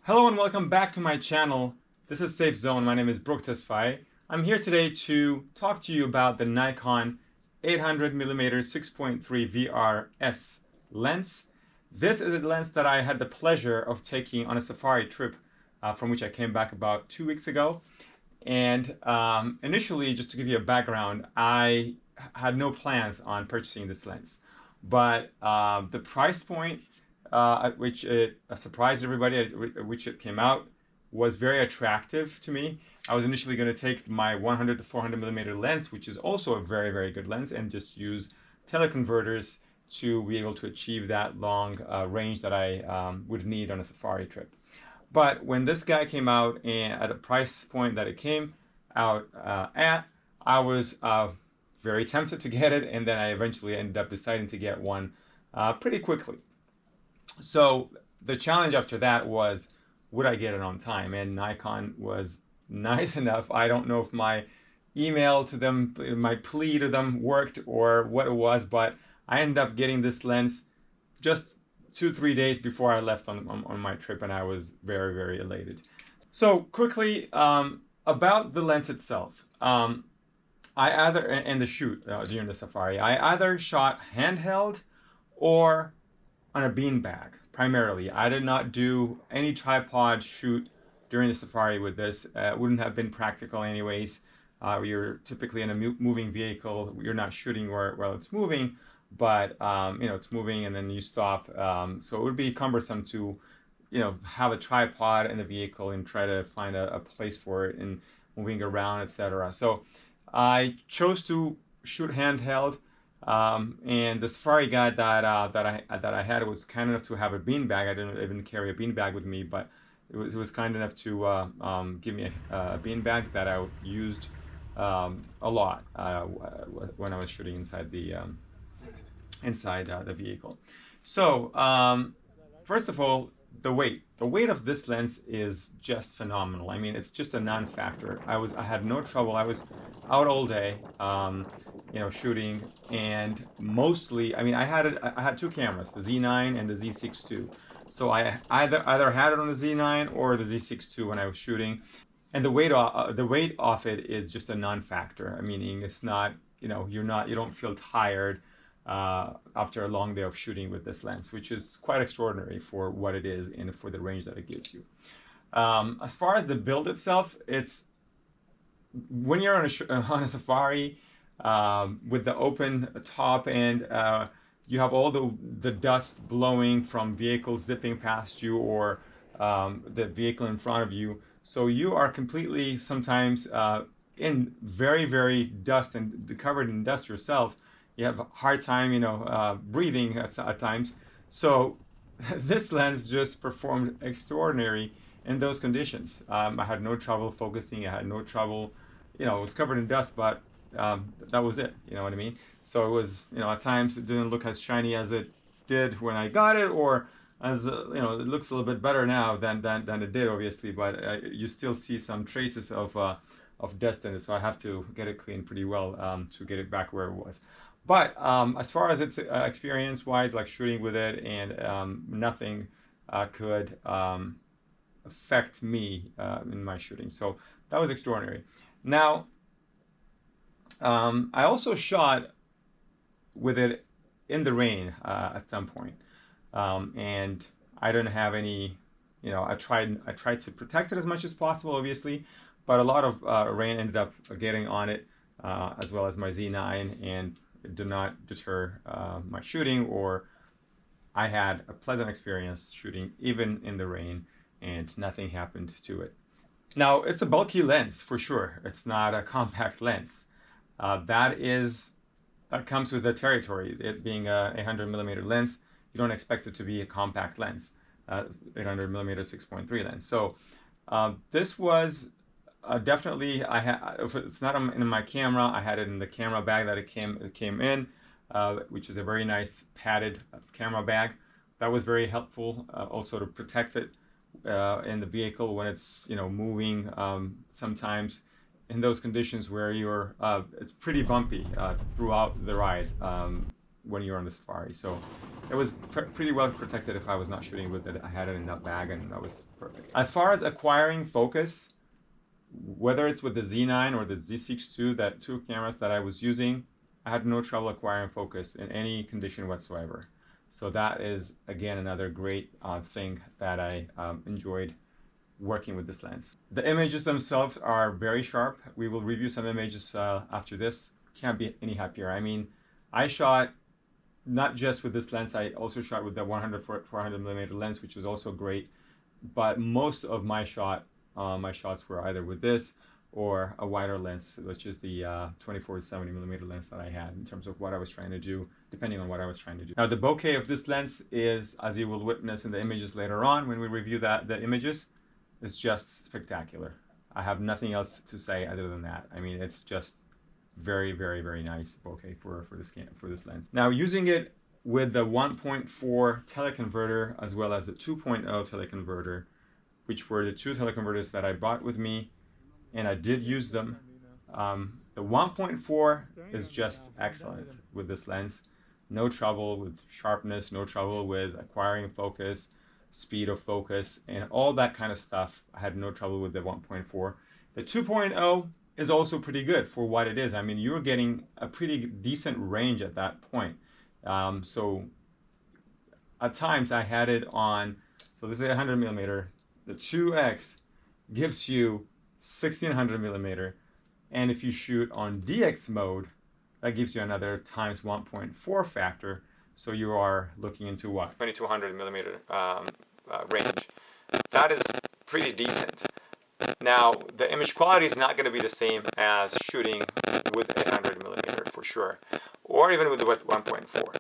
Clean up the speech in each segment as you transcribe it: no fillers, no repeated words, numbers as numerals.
Hello and welcome back to my channel. This is Safe Zone. My name is Brooke Tesfaye. I'm here today to talk to you about the Nikon 800mm 6.3 VRS lens. This is a lens that I had the pleasure of taking on a safari trip from which I came back about 2 weeks ago. And initially, just to give you a background, I had no plans on purchasing this lens. But the price point at which it surprised everybody, at which it came out, was very attractive to me. I was initially going to take my 100 to 400mm lens, which is also a very, very good lens, and just use teleconverters to be able to achieve that long range that I would need on a safari trip. But when this guy came out and at a price point that it came out at, I was very tempted to get it, and then I eventually ended up deciding to get one pretty quickly. So the challenge after that was, would I get it on time? And Nikon was nice enough. I don't know if my email to them, my plea to them worked or what it was, but I ended up getting this lens just 2-3 days before I left on my trip, and I was very, very elated. So quickly, about the lens itself. I either, and the shoot during the safari, I either shot handheld or on a beanbag, primarily. I did not do any tripod shoot during the safari with this. It wouldn't have been practical anyways. You're typically in a moving vehicle. You're not shooting while it's moving, but it's moving and then you stop. So it would be cumbersome to, have a tripod in the vehicle and try to find a place for it and moving around, etc. So I chose to shoot handheld. And the safari guide that I had was kind enough to have a beanbag. I didn't even carry a beanbag with me, but it was kind enough to give me a beanbag that I used a lot when I was shooting inside the vehicle. So first of all, the weight of this lens is just phenomenal. I mean, it's just a non-factor. I had no trouble. I was out all day, shooting, and mostly, I had two cameras, the Z9 and the Z6 II. So I either had it on the Z9 or the Z6 II when I was shooting, and the weight off it is just a non-factor. Meaning it's not, you don't feel tired after a long day of shooting with this lens, which is quite extraordinary for what it is and for the range that it gives you. As far as the build itself, it's when you're on a safari with the open top and you have all the dust blowing from vehicles zipping past you or the vehicle in front of you. So you are completely sometimes in very, very dust and covered in dust yourself. You have a hard time, breathing at times. So this lens just performed extraordinary in those conditions. I had no trouble focusing. I had no trouble, it was covered in dust, but that was it. You know what I mean? So it was, at times it didn't look as shiny as it did when I got it, or as it looks a little bit better now than it did, obviously. But you still see some traces of dust in it, so I have to get it cleaned pretty well to get it back where it was. But as far as its experience-wise, like shooting with it, and nothing could affect me in my shooting. So that was extraordinary. Now, I also shot with it in the rain at some point, and I didn't have any. I tried to protect it as much as possible, obviously, but a lot of rain ended up getting on it, as well as my Z9, and it did not deter my shooting, or I had a pleasant experience shooting even in the rain, and nothing happened to it. Now, it's a bulky lens for sure. It's not a compact lens. That comes with the territory. It being a 800mm lens, you don't expect it to be a compact lens, 800mm 6.3 lens. So this was definitely, if it's not in my camera, I had it in the camera bag that it came in, which is a very nice padded camera bag. That was very helpful, also to protect it in the vehicle when it's moving. Sometimes in those conditions where it's pretty bumpy throughout the ride. when you're on the safari. So it was pretty well protected if I was not shooting with it. I had it in that bag, and that was perfect. As far as acquiring focus, whether it's with the Z9 or the Z6 that two cameras that I was using, I had no trouble acquiring focus in any condition whatsoever. So that is, again, another great thing that I enjoyed working with this lens. The images themselves are very sharp. We will review some images after this. Can't be any happier. I mean, I shot not just with this lens, I also shot with the 400mm lens, which was also great. But most of my shots were either with this or a wider lens, which is the 24-70mm lens that I had, in terms of what I was trying to do, depending on what I was trying to do. Now, the bokeh of this lens is, as you will witness in the images later on when we review the images, is just spectacular. I have nothing else to say other than that. I mean, it's just very, very, very nice bokeh for this lens. Now, using it with the 1.4 teleconverter as well as the 2.0 teleconverter, which were the two teleconverters that I brought with me, and I did use them. The 1.4 is just excellent with this lens. No trouble with sharpness, no trouble with acquiring focus, speed of focus, and all that kind of stuff. I had no trouble with the 1.4. The 2.0 is also pretty good for what it is. I mean, you're getting a pretty decent range at that point. So at times I had it on, so this is 100mm. The 2X gives you 1600mm, and if you shoot on DX mode, that gives you another times 1.4 factor. So you are looking into what? 2200mm range. That is pretty decent. Now, the image quality is not going to be the same as shooting with 800mm for sure, or even with the 1.4.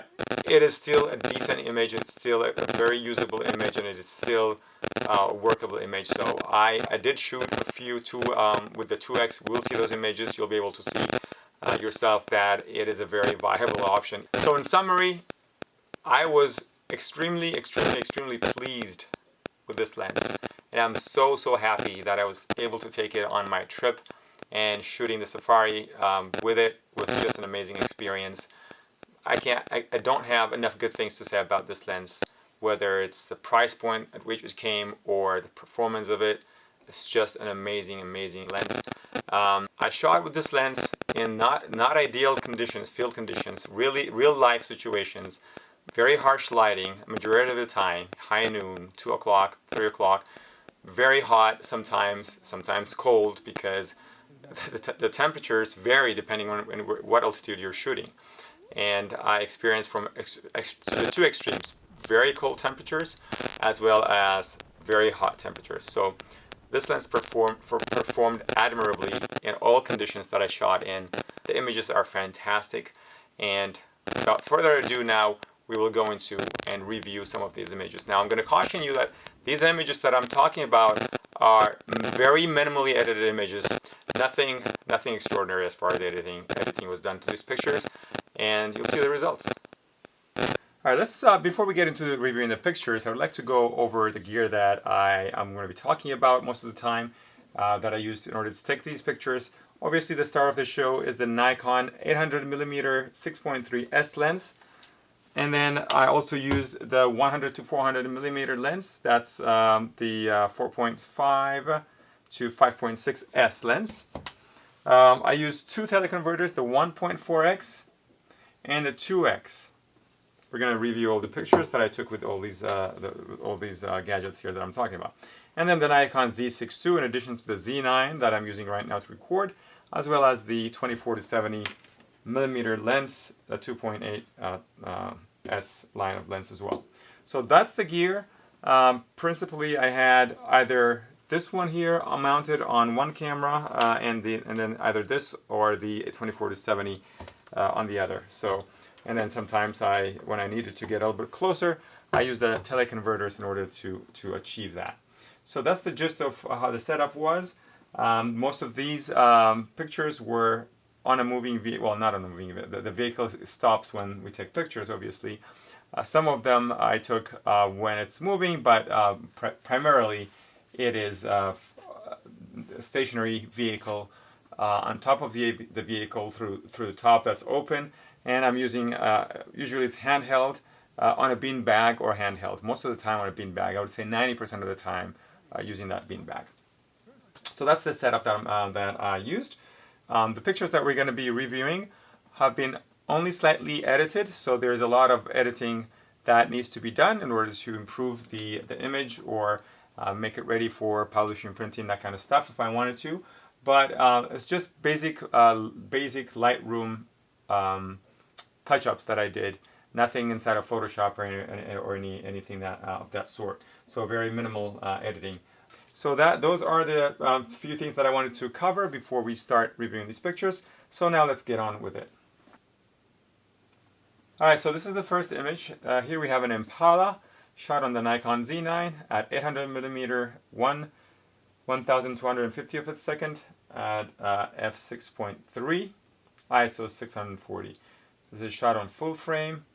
It is still a decent image. It's still a very usable image, and it is still a workable image. So I did shoot a few with the 2X. We'll see those images. You'll be able to see yourself that it is a very viable option. So in summary, I was extremely pleased with this lens, and I'm so happy that I was able to take it on my trip, and shooting the safari with it was just an amazing experience. I don't have enough good things to say about this lens, whether it's the price point at which it came or the performance of it. It's just an amazing lens. I shot with this lens in not ideal conditions, field conditions, really real life situations, very harsh lighting majority of the time, high noon, 2 o'clock, 3 o'clock, very hot sometimes cold, because the temperatures vary depending on what altitude you're shooting. And I experienced from the two extremes, very cold temperatures as well as very hot temperatures. So this lens performed admirably in all conditions that I shot in. The images are fantastic, and without further ado, now we will go into and review some of these images. Now, I'm going to caution you that these images that I'm talking about are very minimally edited images. Nothing extraordinary as far as editing was done to these pictures, and you'll see the results. All right, let's before we get into reviewing the pictures, I would like to go over the gear that I'm going to be talking about most of the time, that I used in order to take these pictures. Obviously, the star of the show is the Nikon 800mm 6.3S lens. And then I also used the 100 to 400mm lens. That's the 4.5 to 5.6S lens. I used two teleconverters, the 1.4x and the 2x. We're going to review all the pictures that I took with all these gadgets here that I'm talking about. And then the Nikon Z6 II, in addition to the Z9 that I'm using right now to record, as well as the 24 to 70mm lens, the 2.8 S line of lens as well. So that's the gear. Principally, I had either this one here mounted on one camera, and then either this or the 24 to 70 on the other. So, and then sometimes when I needed to get a little bit closer, I used the teleconverters in order to achieve that. So that's the gist of how the setup was. Most of these pictures were on a moving vehicle. Well, not on a moving vehicle. The vehicle stops when we take pictures, obviously. Some of them I took when it's moving, but primarily it is a stationary vehicle on top of the vehicle through the top that's open. and I'm using, usually it's handheld, on a bean bag or handheld. Most of the time on a bean bag. I would say 90% of the time using that bean bag. So that's the setup that I used. The pictures that we're going to be reviewing have been only slightly edited, so there's a lot of editing that needs to be done in order to improve the image or make it ready for publishing, printing, that kind of stuff if I wanted to. But it's just basic Lightroom touch-ups that I did. Nothing inside of Photoshop or anything that of that sort. So very minimal editing. So those are the few things that I wanted to cover before we start reviewing these pictures. So now let's get on with it. Alright, so this is the first image. Here we have an impala shot on the Nikon Z9 at 800mm 1250th of a second at f6.3, ISO 640. This is shot on full frame.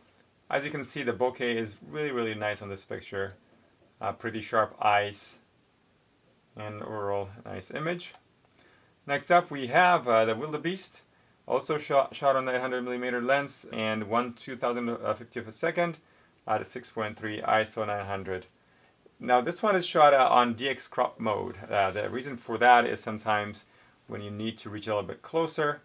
As you can see, the bokeh is really nice on this picture. Pretty sharp eyes and overall nice image. Next up we have the wildebeest, also shot on the 800mm lens and 1/2050th of a second at a 6.3 ISO 900. Now this one is shot on DX crop mode. The reason for that is sometimes when you need to reach a little bit closer,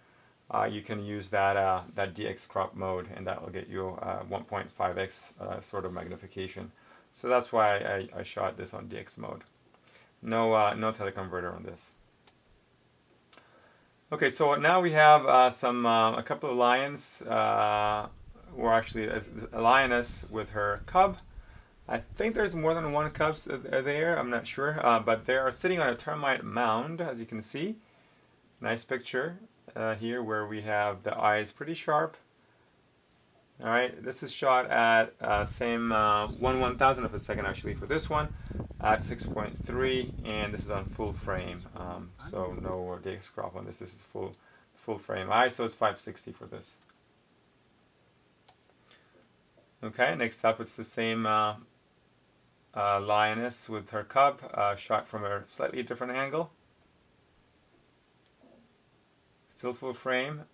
you can use that DX crop mode, and that will get you 1.5x sort of magnification. So that's why I shot this on DX mode. No teleconverter on this. Okay, so now we have a couple of lions, or actually a lioness with her cub. I think there's more than one cub there, I'm not sure, but they are sitting on a termite mound, as you can see. Nice picture here where we have the eyes pretty sharp. Alright, this is shot at same 1/1000th of a second actually for this one at 6.3, and this is on full frame, so no DX crop on this. This is full frame. ISO is 560 for this. Okay, next up it's the same lioness with her cub, shot from a slightly different angle. Still full frame.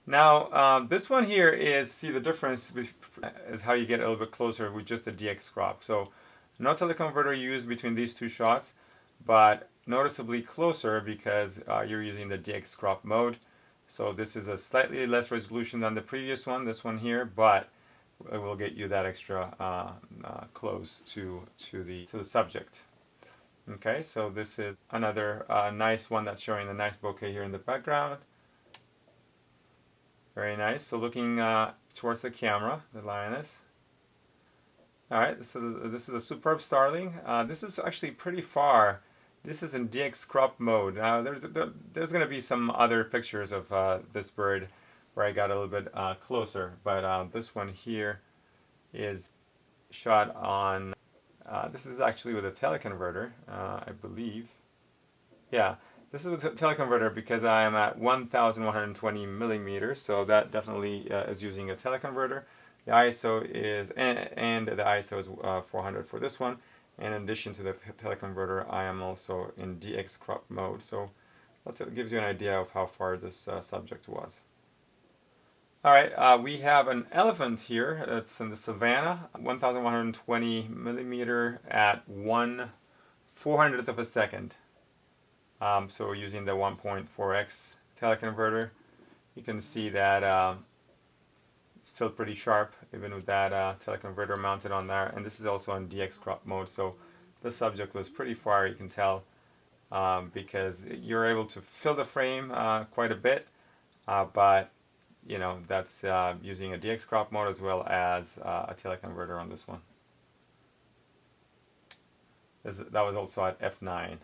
Now this one here is, see the difference is how you get a little bit closer with just a DX crop. So no teleconverter used between these two shots, but noticeably closer because you're using the DX crop mode. So this is a slightly less resolution than the previous one, this one here, but it will get you that extra close to the subject. Okay, so this is another nice one that's showing a nice bokeh here in the background. Very nice. So looking towards the camera, the lioness. Alright, so this is a superb starling. This is actually pretty far. This is in DX crop mode. Now there's going to be some other pictures of this bird where I got a little bit closer, but this one here is shot on, this is actually with a teleconverter, I believe. Yeah, this is with a teleconverter because I am at 1120 millimeters, so that definitely is using a teleconverter. The ISO is, and the ISO is 400 for this one. And in addition to the teleconverter, I am also in DX crop mode, so that gives you an idea of how far this subject was. Alright, we have an elephant here. It's in the savannah, 1120 millimeter at 1/400th of a second. So we're using the 1.4x teleconverter. You can see that it's still pretty sharp even with that teleconverter mounted on there, and this is also in DX crop mode, so the subject was pretty far, you can tell, because you're able to fill the frame quite a bit, but you know, that's using a DX crop mode as well as a teleconverter on this one. That was also at f9.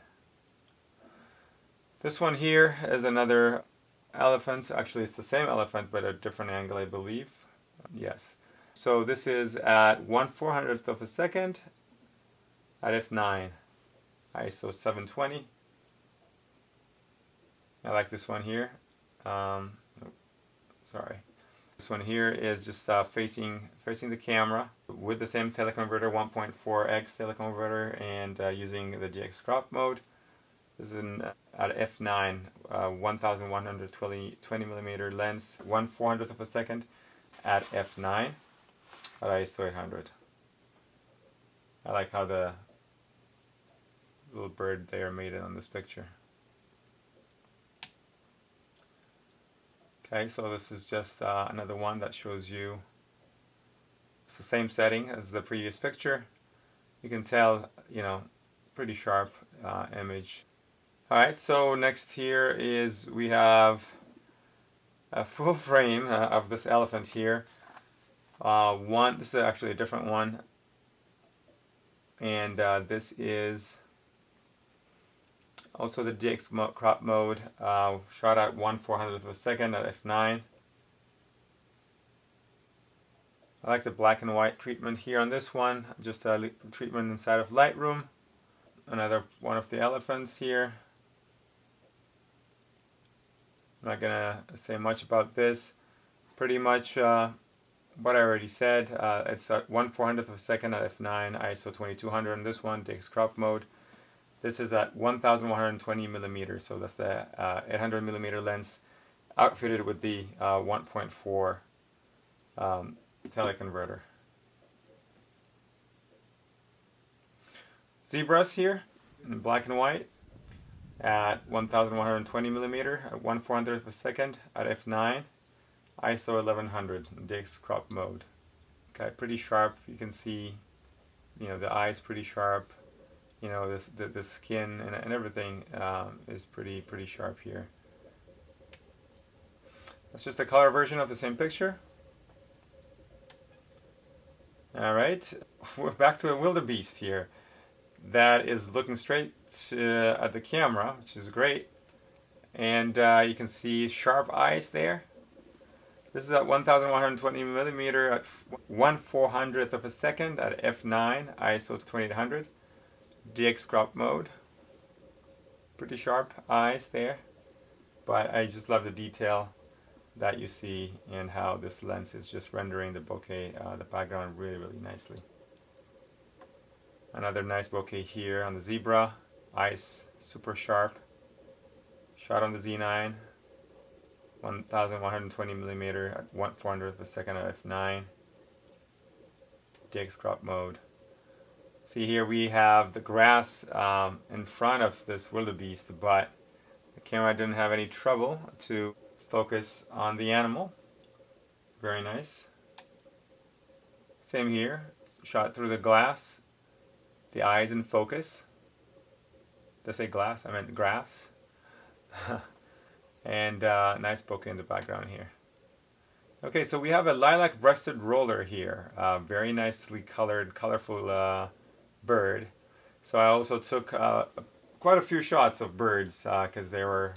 This one here is another elephant. Actually, it's the same elephant, but a different angle, I believe. Yes. So this is at 1/400th of a second at f9. ISO 720. I like this one here. Sorry. This one here is just facing the camera with the same teleconverter, 1.4x teleconverter, and using the DX crop mode. This is at f9, 1120 millimeter lens, 1/400th of a second. at f9 at ISO 800. I like how the little bird there made it on this picture. Okay, so this is just another one that shows you it's the same setting as the previous picture. You can tell, you know, pretty sharp image. Alright, so next here is we have a full frame of this elephant here. This is actually a different one. And this is also the DX crop mode, shot at 1/400th of a second at f9. I like the black and white treatment here on this one, just a treatment inside of Lightroom. Another one of the elephants here. I'm not gonna say much about this. Pretty much what I already said. It's at 1/400th of a second at f9, ISO 2200 on this one, DX crop mode. This is at 1120 millimeters, so that's the 800 millimeter lens, outfitted with the 1.4 teleconverter. Zebras here in black and white at 1120 millimeter at 1/400th of a second at f9, ISO 1100 DX crop mode. Okay, pretty sharp. You can see, you know, the eyes pretty sharp. You know, the skin and everything is pretty sharp here. That's just a color version of the same picture. All right, we're back to a wildebeest here that is looking straight at the camera, which is great. And you can see sharp eyes there. This is at 1120 millimeter at 1/400th of a second at f9, ISO 2800, DX crop mode. Pretty sharp eyes there, but I just love the detail that you see and how this lens is just rendering the bokeh, the background really nicely. Another nice bokeh here on the zebra, eyes super sharp, shot on the Z9, 1120 millimeter at 1/400th of a second at f9, DX crop mode. See here we have the grass in front of this wildebeest, but the camera didn't have any trouble to focus on the animal. Very nice. Same here, shot through the glass, the eyes in focus. Did I say glass? I meant grass. And nice bokeh in the background here. Okay, so we have a lilac-breasted roller here. Very nicely colored, colorful bird. So I also took quite a few shots of birds because there were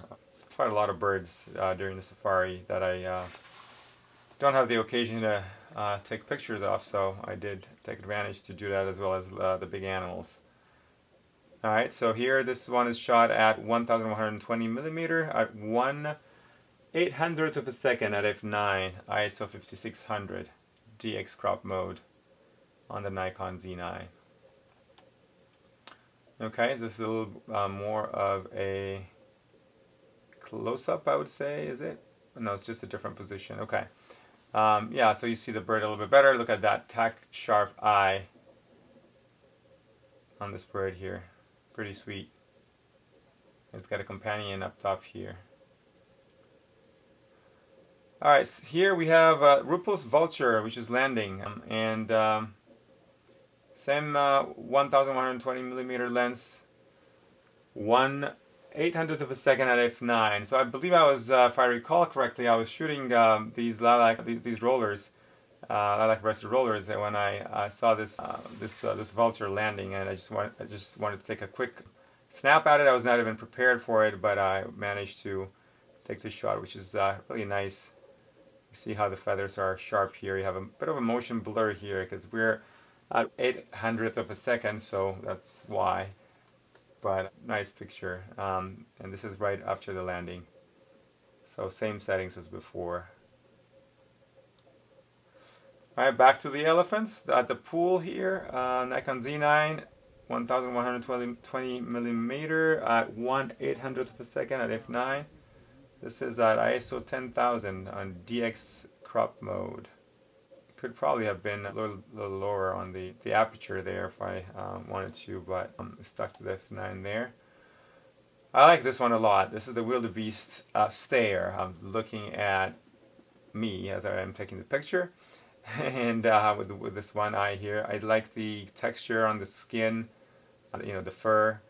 quite a lot of birds during the safari that I don't have the occasion to take pictures of, so I did take advantage to do that as well as the big animals. Alright, so here this one is shot at 1120 millimeter at 1/800th of a second at f9, ISO 5600, DX crop mode on the Nikon Z9. Okay, this is a little more of a close-up, I would say, is it? No, it's just a different position. Okay. Yeah, so you see the bird a little bit better. Look at that tack sharp eye on this bird here. Pretty sweet. It's got a companion up top here. Alright, so here we have Rupel's vulture, which is landing, and same 1120 millimeter lens, 1/800th of a second at f9. So I believe I was, if I recall correctly, I was shooting these rollers, lilac-breasted rollers, when I saw this vulture landing, and I just wanted to take a quick snap at it. I was not even prepared for it, but I managed to take this shot, which is really nice. You see how the feathers are sharp here. You have a bit of a motion blur here because we're at 800th of a second, so that's why. But nice picture, and this is right after the landing. So same settings as before. Alright, back to the elephants at the pool here. Nikon Z9, 1120 millimeter at 1/800th of a second at f9. This is at ISO 10,000 on DX crop mode. Could probably have been a little lower on the aperture there if I wanted to, but I'm stuck to the f9 there. I like this one a lot. This is the wildebeest stare. I'm looking at me as I am taking the picture, and with this one eye here, I like the texture on the skin, you know, the fur.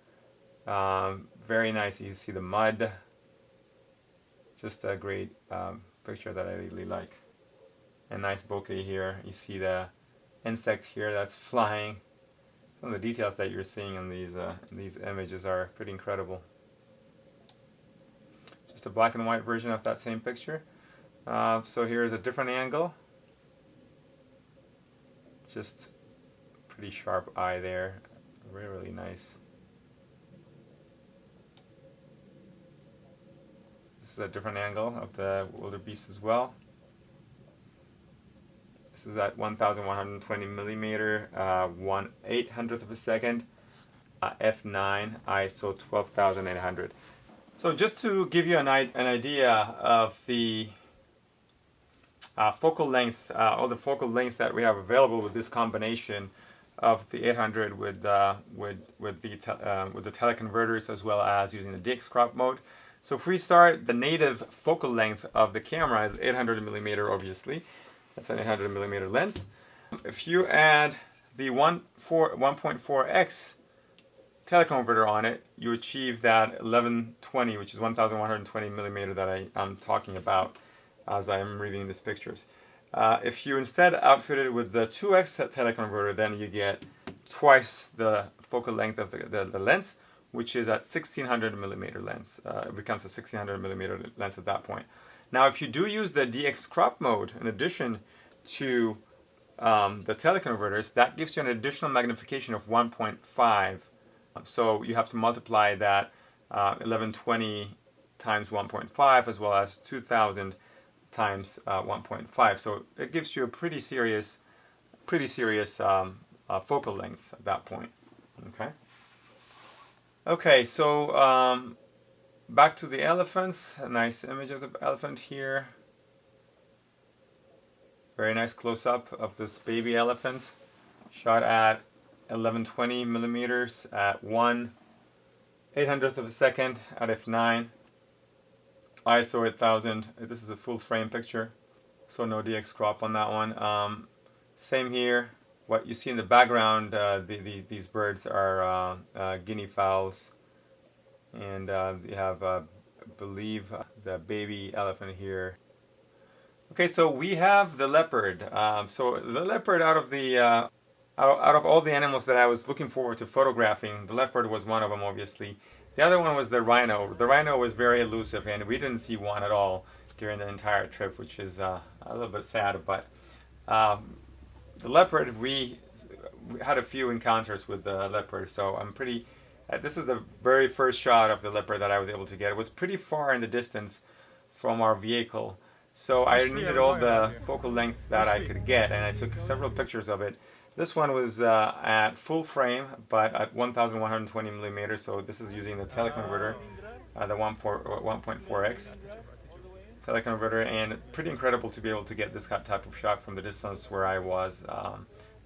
Very nice. You see the mud. Just a great picture that I really like. A nice bokeh here. You see the insect here that's flying. Some of the details that you're seeing in these images are pretty incredible. Just a black and white version of that same picture. So here's a different angle. Just pretty sharp eye there. Really, really nice. This is a different angle of the wildebeest as well. This is at 1,120 millimeter, 1/800th of a second, f9, ISO 12,800. So just to give you an idea of the focal length, all the focal length that we have available with this combination of the 800 with the teleconverters, as well as using the DX crop mode. So if we start, the native focal length of the camera is 800 millimeter, obviously. That's an 800 millimeter lens. If you add the 1.4x teleconverter on it, you achieve that 1120, which is 1,120 millimeter that I'm talking about as I'm reviewing these pictures. If you instead outfit it with the 2x teleconverter, then you get twice the focal length of the lens, which is at 1600 millimeter lens. It becomes a 1600 millimeter lens at that point. Now, if you do use the DX crop mode in addition to the teleconverters, that gives you an additional magnification of 1.5. So you have to multiply that 1120 times 1.5 as well as 2000 times 1.5. So it gives you a pretty serious focal length at that point. Okay, so back to the elephants. A nice image of the elephant here. Very nice close-up of this baby elephant, shot at 1120 millimeters at 1/800th of a second at f9, ISO 8000. This is a full frame picture, so no DX crop on that one. Same here. What you see in the background, these birds are guinea fowls, and you have, I believe, the baby elephant here. Okay, so we have the leopard. So the leopard, out of all the animals that I was looking forward to photographing, the leopard was one of them, obviously. The other one was the rhino. The rhino was very elusive, and we didn't see one at all during the entire trip, which is a little bit sad. But the leopard, we had a few encounters with the leopard, so I'm pretty... this is the very first shot of the leopard that I was able to get. It was pretty far in the distance from our vehicle, so I needed all the focal length that I could get, and I took several pictures of it. This one was at full frame, but at 1,120 millimeters, so this is using the teleconverter, the 1.4x teleconverter, and pretty incredible to be able to get this type of shot from the distance where I was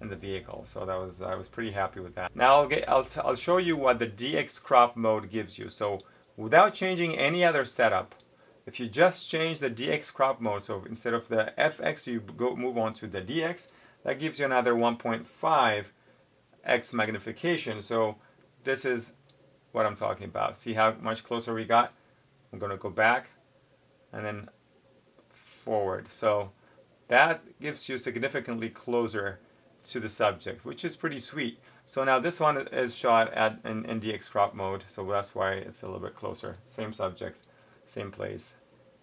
in the vehicle. So I was pretty happy with that. Now I'll show you what the DX crop mode gives you. So without changing any other setup, if you just change the DX crop mode, so instead of the FX you move on to the DX, that gives you another 1.5x magnification. So this is what I'm talking about. See how much closer we got? I'm going to go back and then forward. So that gives you significantly closer to the subject, which is pretty sweet. So now this one is shot in DX crop mode, so that's why it's a little bit closer. Same subject, same place,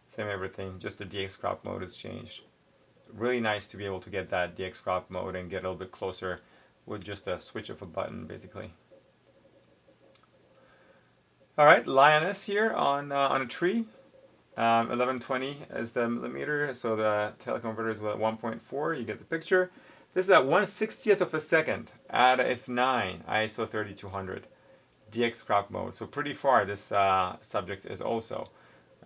same everything, just the DX crop mode has changed. Really nice to be able to get that DX crop mode and get a little bit closer with just a switch of a button, basically. Alright, lioness here on a tree. 1120 is the millimeter, so the teleconverter is at 1.4, you get the picture. This is at 1/60th of a second at f9, ISO 3200, DX crop mode. So pretty far this subject is also.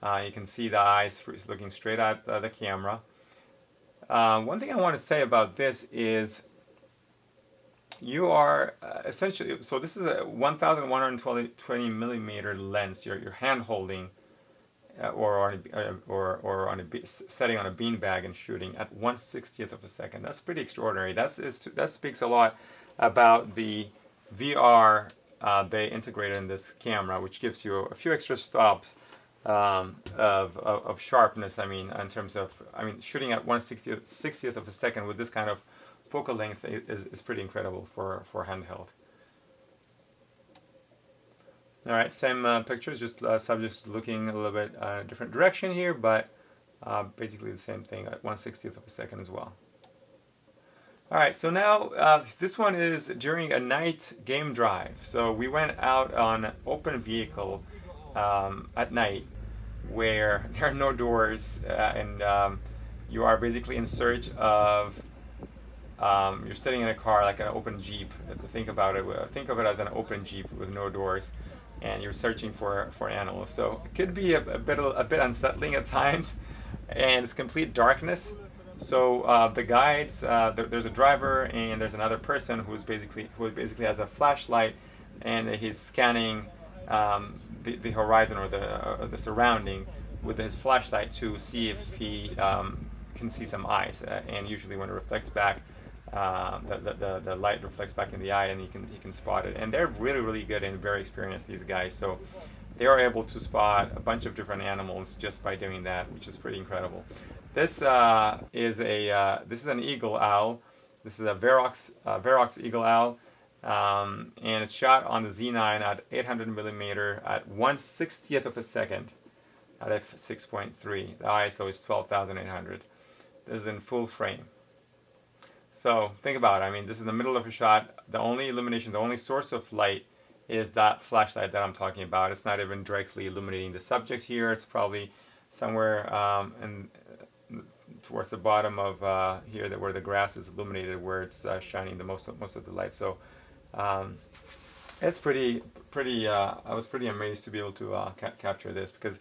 You can see the eyes looking straight at the camera. One thing I want to say about this is you are essentially, so this is a 1120 millimeter lens. You're hand holding or on a setting on a beanbag and shooting at 1/60th of a second. That's pretty extraordinary. That speaks a lot about the VR they integrated in this camera, which gives you a few extra stops of sharpness. I mean, in terms of, shooting at 1/60th of a second with this kind of focal length is pretty incredible for handheld. All right, same pictures, just subjects looking a little bit a different direction here, but basically the same thing at 1/60th of a second as well. All right, so now this one is during a night game drive. So we went out on an open vehicle at night where there are no doors and you are basically in search of, you're sitting in a car like an open Jeep. Think about it, think of it as an open Jeep with no doors, and you're searching for animals. So it could be a bit unsettling at times, and it's complete darkness. So the guides, there's a driver and there's another person who basically has a flashlight, and he's scanning the horizon or the surrounding with his flashlight to see if he can see some eyes. And usually when it reflects back, the light reflects back in the eye, and he can spot it. And they're really good and very experienced, these guys. So they are able to spot a bunch of different animals just by doing that, which is pretty incredible. This is an eagle owl. This is a Verox eagle owl, and it's shot on the Z9 at 800 millimeter at 1/60th of a second at f6.3. The ISO is 12,800. This is in full frame. So think about it. I mean, this is in the middle of a shot. The only illumination, the only source of light is that flashlight that I'm talking about. It's not even directly illuminating the subject here. It's probably somewhere towards the bottom of here, where the grass is illuminated, where it's shining the most of the light. So it's pretty. I was pretty amazed to be able to capture this, because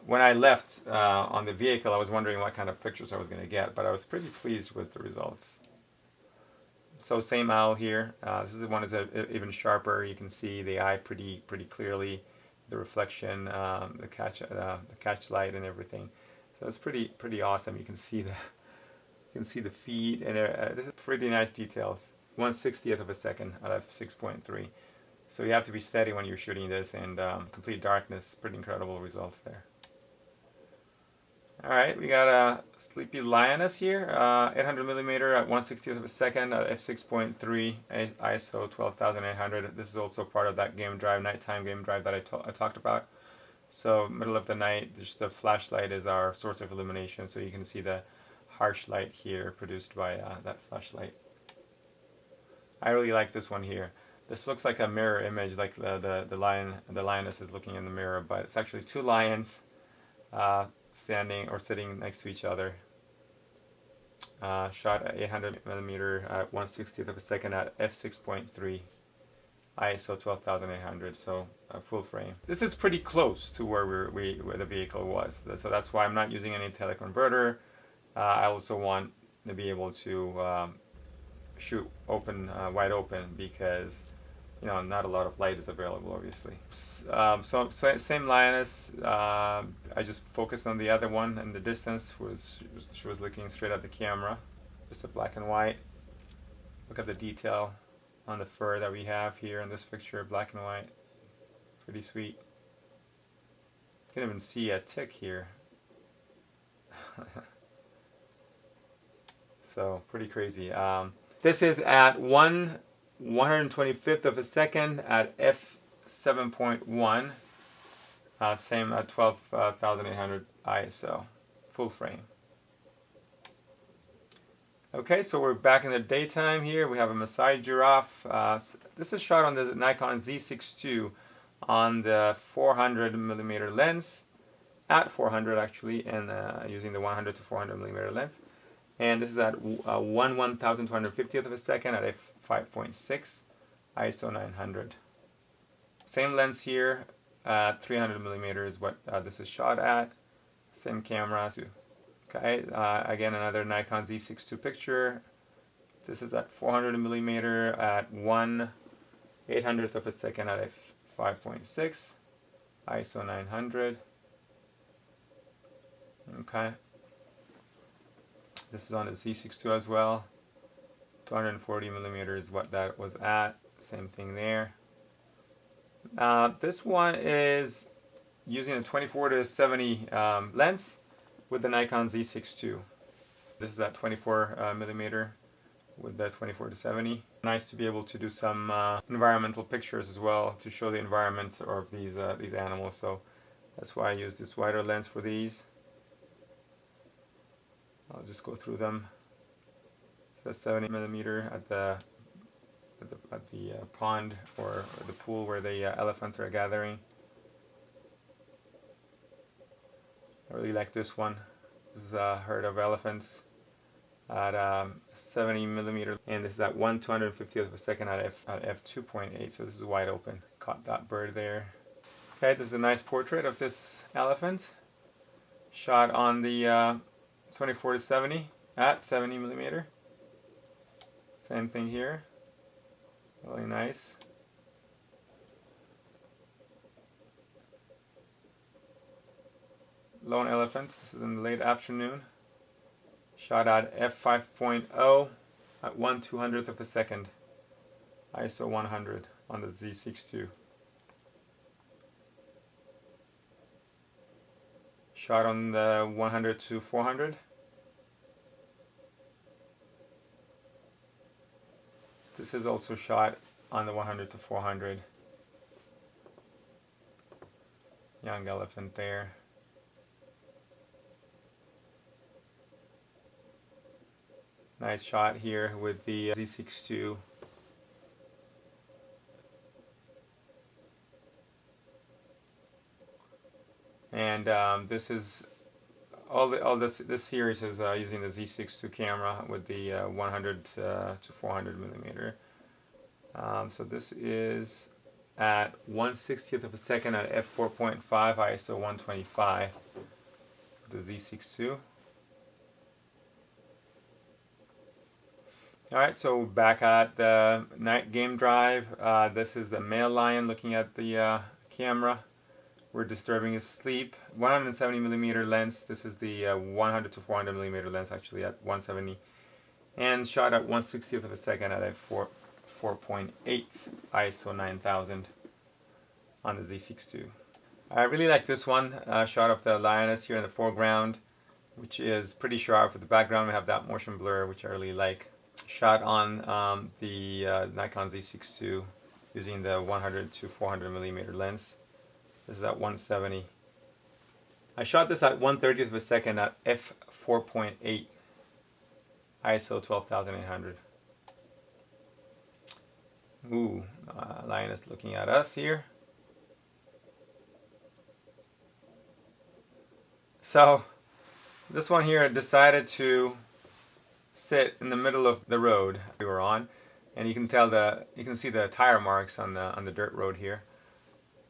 when I left on the vehicle, I was wondering what kind of pictures I was going to get, but I was pretty pleased with the results. So same owl here. This is the one is even sharper. You can see the eye pretty clearly, the reflection, the catch light, and everything. So it's pretty awesome. You can see the feet, and this is pretty nice details. 1/60th of a second at f6.3. So you have to be steady when you're shooting this, and complete darkness. Pretty incredible results there. All right, we got a sleepy lioness here, 800 millimeter at 1/60th of a second at f6.3, ISO 12,800. This is also part of that game drive, nighttime game drive that I talked about. So middle of the night, just the flashlight is our source of illumination, so you can see the harsh light here produced by that flashlight. I really like this one here. This looks like a mirror image, like the lioness is looking in the mirror, but it's actually two lions standing or sitting next to each other. Shot at 800 millimeter at 1/60th of a second at f6.3, ISO 12,800. So full frame. This is pretty close to where the vehicle was. So that's why I'm not using any teleconverter. I also want to be able to shoot wide open, because not a lot of light is available, obviously. So same lioness. I just focused on the other one in the distance. She was looking straight at the camera. Just a black and white. Look at the detail on the fur that we have here in this picture, black and white. Pretty sweet. You can even see a tick here. So pretty crazy. This is at 1/125th of a second at f7.1. Same at 12,800 ISO, full frame. Okay, so we're back in the daytime here. We have a Maasai giraffe. This is shot on the Nikon Z6 on the 400 millimeter lens, at 400 actually, and using the 100 to 400 millimeter lens. And this is at 1/1250th of a second at f5.6, ISO 900. Same lens here, 300 millimeters. What this is shot at. Same camera, Okay, again another Nikon Z6 II picture. This is at 400 millimeter at 1/800th of a second at f5.6, ISO 900. Okay, this is on the Z6 II as well. 240 millimeters is what that was at. Same thing there. This one is using a 24-70 lens with the Nikon Z6 II. This is at 24 millimeter with the 24-70. Nice to be able to do some environmental pictures as well to show the environment of these animals. So that's why I use this wider lens for these. I'll just go through them. It's a 70 millimeter at the pond or the pool where the elephants are gathering. I really like this one. This is a herd of elephants at 70 millimeter, and this is at 1/250th of a second at f2.8. So this is wide open. Caught that bird there. Okay, this is a nice portrait of this elephant, shot on the 24-70 at 70 millimeter. Same thing here. Really nice. Lone elephant. This is in the late afternoon. Shot at f5.0 at 1/200th of a second. ISO 100 on the Z6 II. Shot on the 100 to 400. This is also shot on the 100 to 400. Young elephant there. Nice shot here with the Z6 II. And this is this series is using the Z6 II camera with the 100 to 400 millimeter. So this is at 1/60th of a second at f4.5, ISO 125. The Z6 II. Alright, so back at the night game drive. This is the male lion looking at the camera. We're disturbing his sleep. 170 millimeter lens. This is the 100 to 400 millimeter lens, actually at 170, and shot at 1/60th of a second at f4.8, ISO 9000 on the Z6 II. I really like this one. Shot of the lioness here in the foreground, which is pretty sharp. With the background, we have that motion blur, which I really like. Shot on the Nikon Z6 II using the 100 to 400 millimeter lens. This is at 170. I shot this at 1/30th of a second at f4.8, ISO 12800. Ooh, lioness looking at us here. So this one here decided to sit in the middle of the road we were on, and you can see the tire marks on the dirt road here.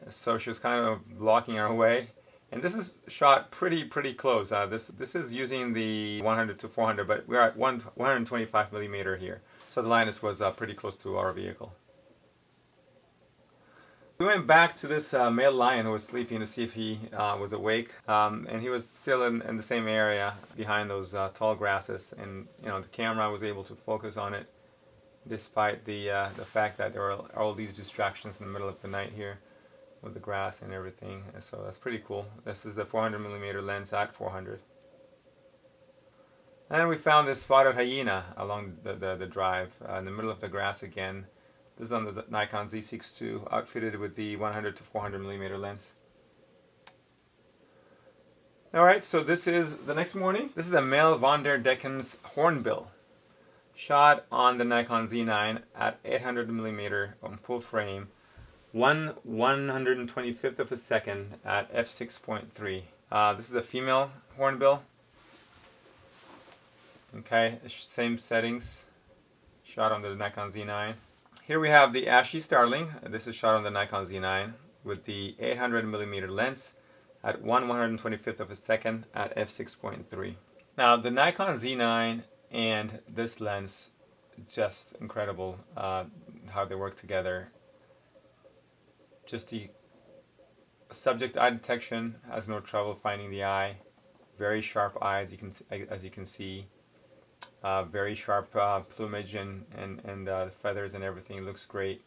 So she was kind of blocking our way, and this is shot pretty close. This is using the 100 to 400, but we're at 125 millimeter here. So the lioness was pretty close to our vehicle. We went back to this male lion who was sleeping to see if he was awake, and he was still in the same area behind those tall grasses, and the camera was able to focus on it despite the fact that there were all these distractions in the middle of the night here with the grass and everything. And so that's pretty cool. This is the 400 millimeter lens at 400. And we found this spotted hyena along the drive in the middle of the grass again. This is on the Nikon Z6 II, outfitted with the 100 to 400 millimeter lens. Alright, so this is the next morning. This is a male Von der Decken's hornbill, shot on the Nikon Z9 at 800 millimeter on full frame, 1/125th of a second at f6.3. This is a female hornbill. Okay, same settings, shot on the Nikon Z9. Here we have the ashy starling. This is shot on the Nikon Z9 with the 800 millimeter lens at 1/125th of a second at f6.3. Now the Nikon Z9 and this lens, just incredible how they work together. Just the subject eye detection has no trouble finding the eye. Very sharp eye, as you can see. Very sharp plumage and the feathers and everything looks great.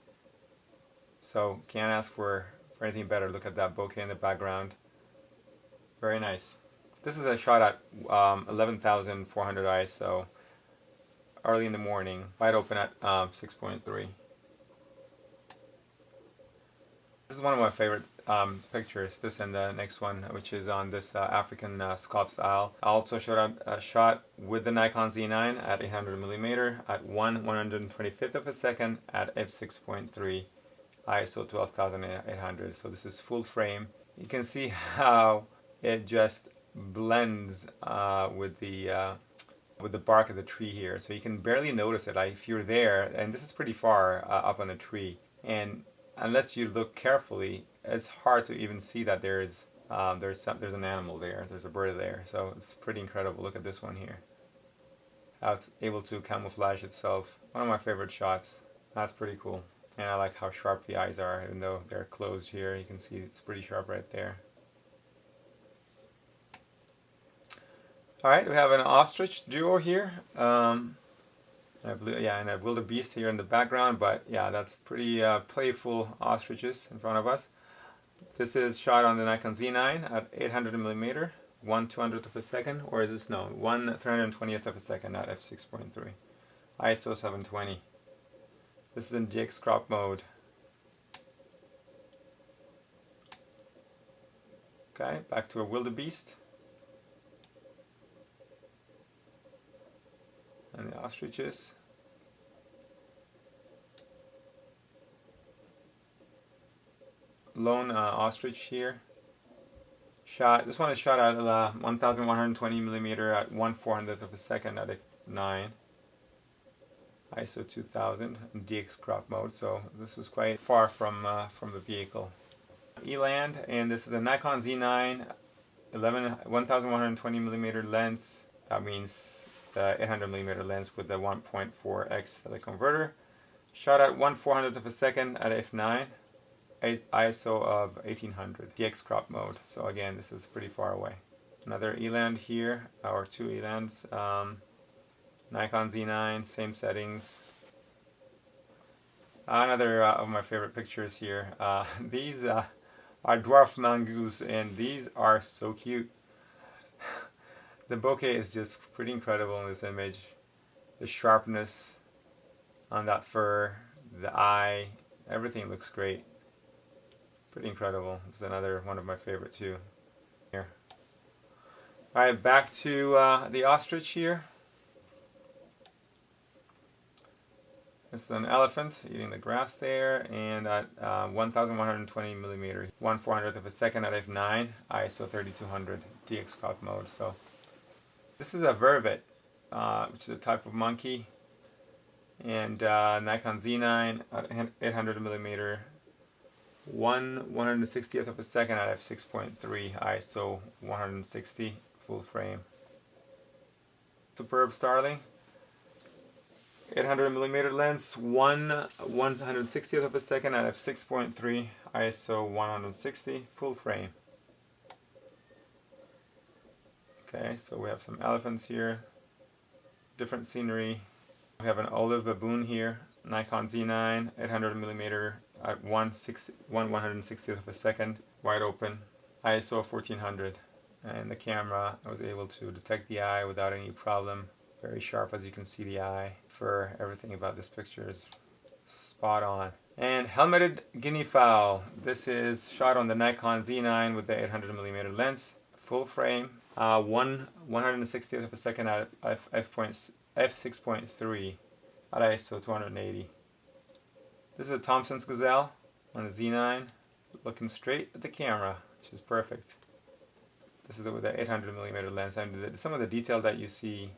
So can't ask for anything better. Look at that bokeh in the background. Very nice. This is a shot at 11,400 ISO, early in the morning, wide open at 6.3. This is one of my favorite pictures, this and the next one, which is on this African scalp style. I also showed a shot with the Nikon Z9 at 800mm at 1/125th of a second at f6.3, ISO 12,800. So this is full frame. You can see how it just blends with the bark of the tree here. So you can barely notice it. Like if you're there, and this is pretty far up on the tree, and unless you look carefully, it's hard to even see that there's an animal there. There's a bird there. So it's pretty incredible. Look at this one here. How it's able to camouflage itself. One of my favorite shots. That's pretty cool. And I like how sharp the eyes are, even though they're closed here. You can see it's pretty sharp right there. Alright, we have an ostrich duo here. And a wildebeest here in the background, but yeah, that's pretty playful ostriches in front of us. This is shot on the Nikon Z9 at 800mm, 1/200th of a second, or is this no, 1/320th of a second at f6.3, ISO 720. This is in GX crop mode. Okay, back to a wildebeest. And the ostriches. Lone ostrich here. This one is shot at 1,120mm at 1/400th of a second at f9. ISO 2000 DX crop mode. So this was quite far from the vehicle. Eland, and this is a Nikon Z9 1,120mm lens. That means the 800mm lens with the 1.4x teleconverter. Shot at 1/400th of a second at f9. ISO of 1800. DX crop mode. So again, this is pretty far away. Another eland here, or two elands. Nikon Z9, same settings. Another of my favorite pictures here. These are Dwarf Mongoose, and these are so cute. The bokeh is just pretty incredible in this image. The sharpness on that fur, the eye, everything looks great. Pretty incredible. This is another one of my favorite too. Here. Alright, back to the ostrich here. This is an elephant eating the grass there, and at 1,120mm, 1/400th of a second at f9, ISO 3200, DX crop mode. So this is a vervet, which is a type of monkey, and Nikon Z9 at 800mm, 1/160th of a second at f6.3, ISO 160, full frame. Superb starling. 800mm lens, 1/160th of a second at f6.3, ISO 160, full frame. Okay, so we have some elephants here, different scenery. We have an olive baboon here, Nikon Z9, 800mm at 1/160th of a second, wide open, ISO 1400. And the camera, I was able to detect the eye without any problem. Very sharp, as you can see the eye. For everything about this picture is spot on. And helmeted guinea fowl. This is shot on the Nikon Z9 with the 800mm lens, full frame, 1/160th of a second at f6.3 at ISO 280. This is a Thompson's gazelle on the Z9, looking straight at the camera, which is perfect. This is with the 800mm lens, and some of the detail that you see.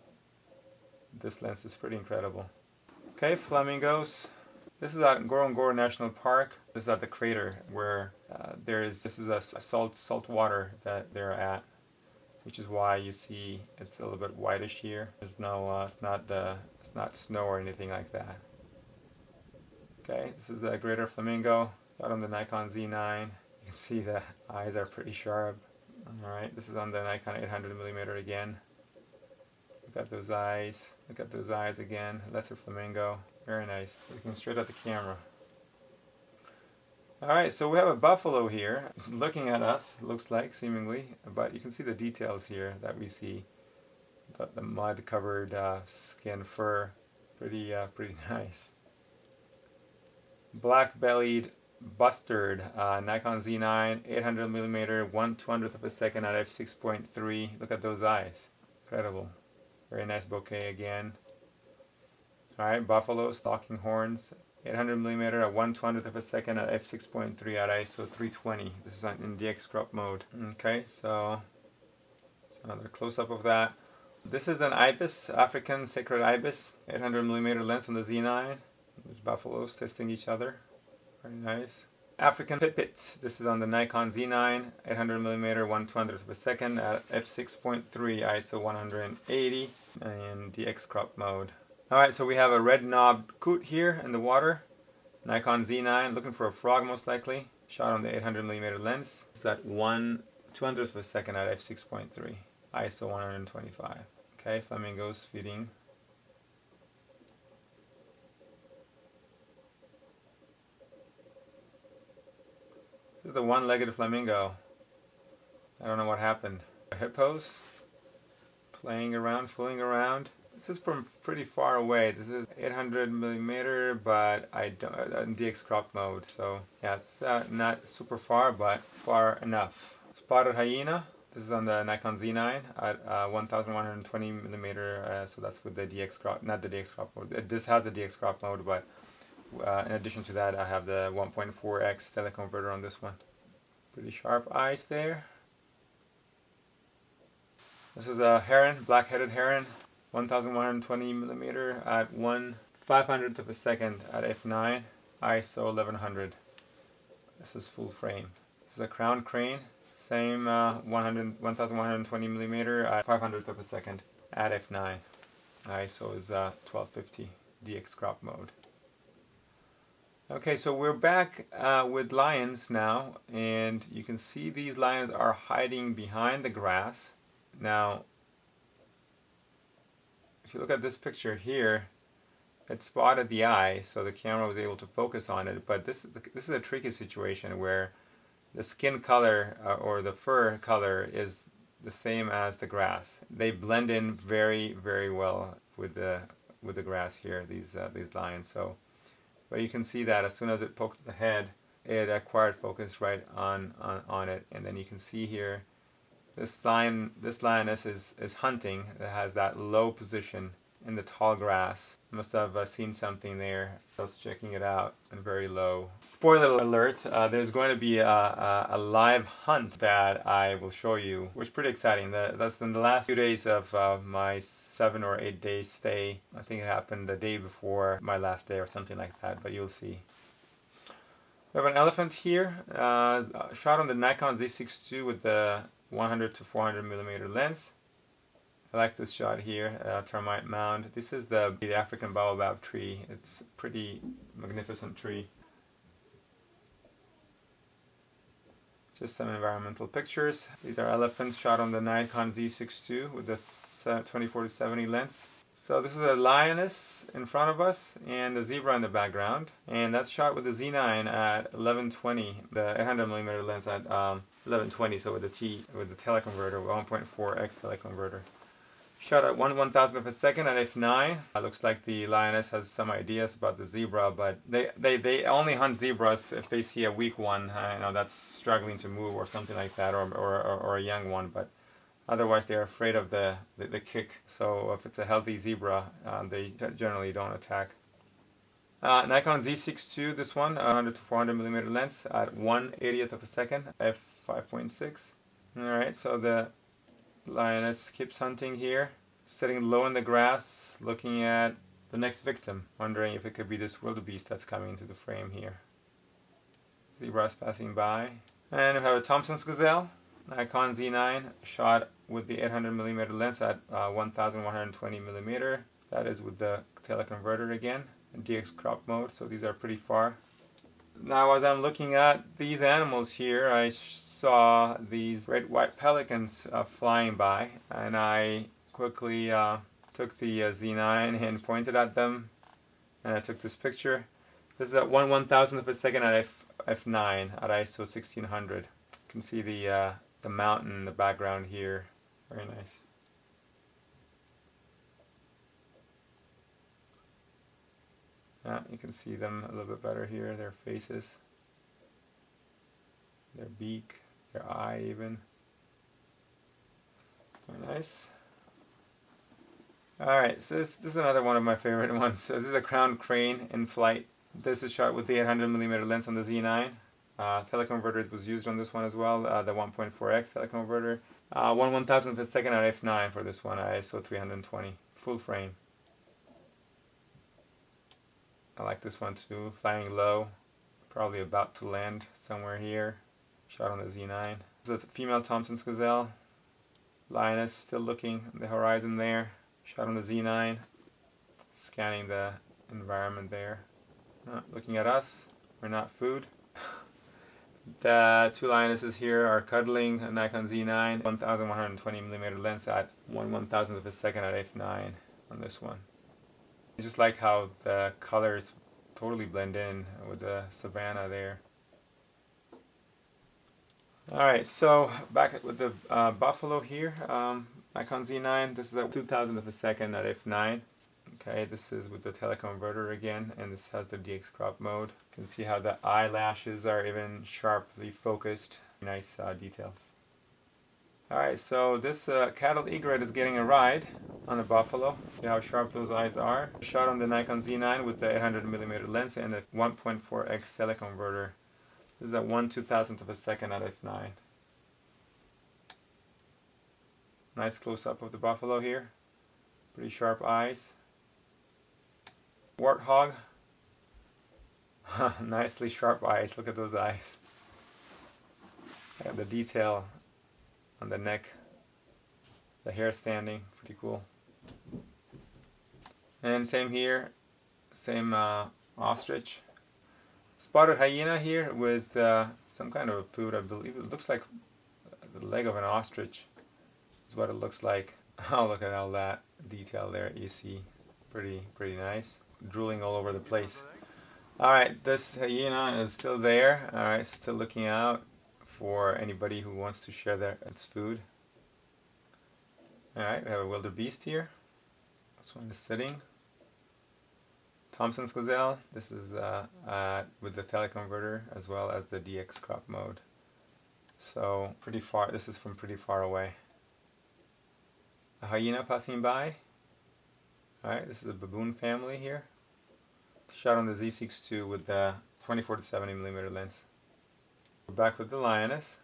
This lens is pretty incredible. Okay, flamingos. This is at Ngorongoro National Park. This is at the crater where this is a salt water that they're at. which is why you see it's a little bit whitish here. There's no, it's not snow or anything like that. Okay, this is the greater flamingo, got on the Nikon Z9. You can see the eyes are pretty sharp. Alright, this is on the Nikon 800mm again. Look at those eyes. Look at those eyes again. Lesser flamingo. Very nice. Looking straight at the camera. Alright, so we have a buffalo here looking at us, looks like, seemingly. But you can see the details here that we see. Got the mud-covered skin fur. Pretty nice. Black-bellied bustard, Nikon Z9, 800mm, 1/200th of a second at f6.3. Look at those eyes. Incredible. Very nice bokeh again. Alright, buffalo, stalking horns, 800mm at 1/200th of a second at f6.3 at ISO 320. This is in DX crop mode. Okay, so another close-up of that. This is an ibis, African sacred ibis, 800mm lens on the Z9. There's buffaloes testing each other. Very nice. African pipits. This is on the Nikon Z9, 800mm, 1/200th of a second at f6.3, ISO 180, and DX crop mode. Alright, so we have a red-knobbed coot here in the water. Nikon Z9, looking for a frog most likely. Shot on the 800mm lens. It's at 1/200th of a second at f6.3, ISO 125. Okay, flamingos feeding. This is the one-legged flamingo. I don't know what happened. Hippos playing around, fooling around. This is from pretty far away. This is 800mm, but I don't in DX crop mode. So yeah, it's not super far, but far enough. Spotted hyena. This is on the Nikon Z9 at 1120mm. So that's with the DX crop, not the DX crop mode. This has the DX crop mode, but in addition to that, I have the 1.4x teleconverter on this one. Pretty sharp eyes there. This is a heron, black-headed heron, 1120mm at 1/500th of a second at f9, ISO 1100. This is full frame. This is a crowned crane, same 1120mm at 500th of a second at f9. ISO is 1250, DX crop mode. Okay, so we're back with lions now, and you can see these lions are hiding behind the grass. Now, if you look at this picture here, it spotted the eye, so the camera was able to focus on it. But this is a tricky situation where the skin color or the fur color is the same as the grass. They blend in very, very well with the grass here. These lions. So. But you can see that as soon as it poked the head, it acquired focus right on it. And then you can see here, this lioness is hunting. It has that low position in the tall grass. Must have seen something there. I was checking it out and very low. Spoiler alert, there's going to be a live hunt that I will show you, which is pretty exciting. That's in the last few days of my 7 or 8 day stay. I think it happened the day before my last day or something like that, but you'll see. We have an elephant here, shot on the Nikon Z6 with the 100 to 400mm lens. I like this shot here, termite mound. This is the African baobab tree. It's a pretty magnificent tree. Just some environmental pictures. These are elephants shot on the Nikon Z6 with the 24-70 lens. So this is a lioness in front of us and a zebra in the background. And that's shot with the Z9 at 1120, the 800mm lens at 1120, so with the teleconverter, 1.4x teleconverter. Shot at 1/1000th of a second at f9. It looks like the lioness has some ideas about the zebra, but they only hunt zebras if they see a weak one, that's struggling to move or something like that, or a young one. But otherwise, they're afraid of the kick. So if it's a healthy zebra, they generally don't attack. Nikon Z6 this one, 100 to 400mm lens at 1/80th of a second, f5.6. All right, so the lioness keeps hunting here, sitting low in the grass, looking at the next victim, wondering if it could be this wildebeest that's coming into the frame here. Zebras passing by. And we have a Thompson's gazelle, Nikon Z9 shot with the 800mm lens at 1120mm. That is with the teleconverter again, DX crop mode, so these are pretty far. Now as I'm looking at these animals here, I saw these great white pelicans flying by, and I quickly took the Z9 and pointed at them, and I took this picture. This is at 1/1000th of a second at f9 at ISO 1600. You can see the mountain in the background here. Very nice. You can see them a little bit better here, their faces, their beak, their eye even. Very nice. Alright, so this is another one of my favorite ones. So this is a crowned crane in flight. This is shot with the 800mm lens on the Z9. Teleconverters was used on this one as well, the 1.4x teleconverter. 1/1000th of a second at f9 for this one, ISO 320, full frame. I like this one too, flying low, probably about to land somewhere here, shot on the Z9. This is a female Thompson's gazelle, lioness still looking at the horizon there, shot on the Z9, scanning the environment there. Looking at us, we're not food. The two lionesses here are cuddling a Nikon Z9, 1120mm lens at 1/1000th of a second at f9 on this one. I just like how the colors totally blend in with the savanna there. Alright, so back with the buffalo here, Nikon Z9, this is at 2000th of a second at f9. Okay, this is with the teleconverter again, and this has the DX crop mode. You can see how the eyelashes are even sharply focused. Nice details. Alright, so this cattle egret is getting a ride on a buffalo. See how sharp those eyes are. Shot on the Nikon Z9 with the 800mm lens and a 1.4x teleconverter. This is at 1/2000th of a second at f9. Nice close-up of the buffalo here. Pretty sharp eyes. Warthog. Nicely sharp eyes. Look at those eyes. The detail on the neck, the hair standing, pretty cool. And same here, same ostrich. Spotted hyena here with some kind of food, I believe. It looks like the leg of an ostrich is what it looks like. Oh, look at all that detail there you see. Pretty nice. Drooling all over the place. Alright, this hyena is still there. Alright, still looking out for anybody who wants to share its food. Alright, we have a wildebeest here. This one is sitting. Thompson's gazelle. This is with the teleconverter as well as the DX crop mode. So pretty far. This is from pretty far away. A hyena passing by. Alright, this is a baboon family here. Shot on the Z6 with the 24-70mm lens. We're back with the lioness.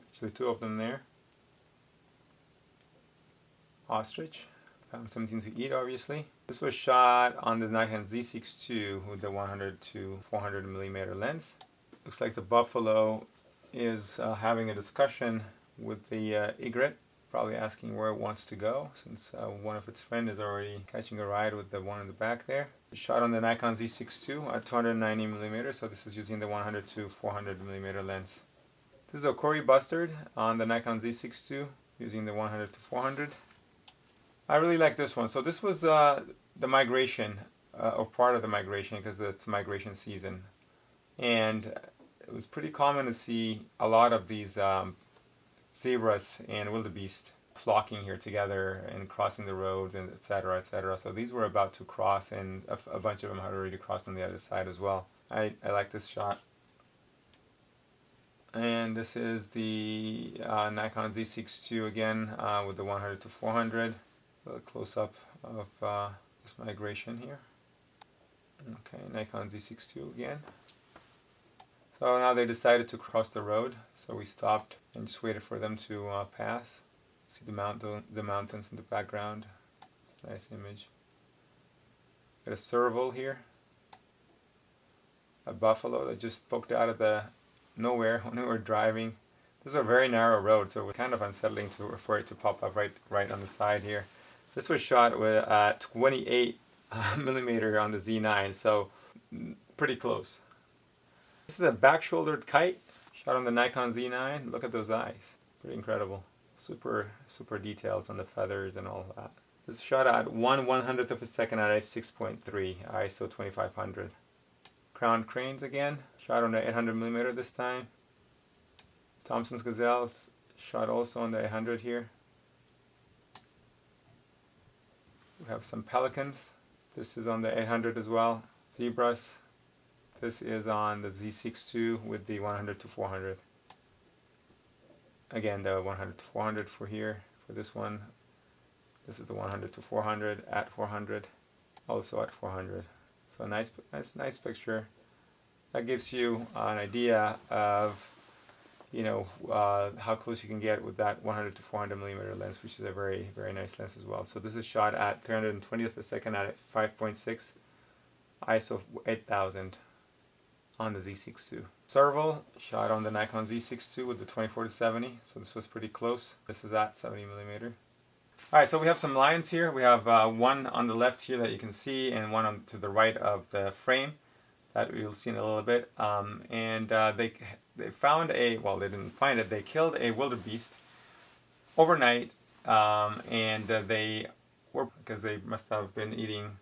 Actually, two of them there. Ostrich. Found something to eat, obviously. This was shot on the Nikon Z6 with the 100 to 400mm lens. Looks like the buffalo is having a discussion with the egret, probably asking where it wants to go, since one of its friends is already catching a ride with the one in the back there. Shot on the Nikon Z6 at 290mm, so this is using the 100 to 400mm lens. This is a Cory bustard on the Nikon Z6 using the 100 to 400. I really like this one. So this was the migration, or part of the migration, because it's migration season. And it was pretty common to see a lot of these zebras and wildebeest flocking here together and crossing the roads and etc. etc. So these were about to cross, and a bunch of them had already crossed on the other side as well. I like this shot. And this is the Nikon Z6 again with the 100 to 400. A close up of this migration here. Okay, Nikon Z6 again. So now they decided to cross the road, so we stopped and just waited for them to pass. See the mountains in the background. Nice image. Got a serval here. A buffalo that just poked out of the nowhere when we were driving This is a very narrow road, so it was kind of unsettling for it to pop up right on the side here. This was shot with 28 millimeter on the Z9, so pretty close. This is a back-shouldered kite shot on the Nikon Z9. Look at those eyes, pretty incredible. Super details on the feathers and all that. This is shot at 1/100th of a second at f6.3 ISO 2500. Crowned cranes again, shot on the 800 millimeter this time. Thompson's gazelles shot also on the 800 here. We have some pelicans. This is on the 800 as well. Zebras. This is on the Z6 with the 100 to 400. Again, the 100 to 400 for here, for this one. This is the 100 to 400 at 400, also at 400. So nice picture. That gives you an idea of, you know, how close you can get with that 100 to 400 millimeter lens, which is a very nice lens as well. So this is shot at 320th a second at 5.6 ISO 8000 on the Z6 II. Serval shot on the Nikon Z6 II with the 24-70, so this was pretty close. This is at 70 millimeter. Alright, so we have some lions here. We have one on the left here that you can see, and one to the right of the frame that you'll see in a little bit. They found a, well, they didn't find it, they killed a wildebeest overnight, and they were, because they must have been eating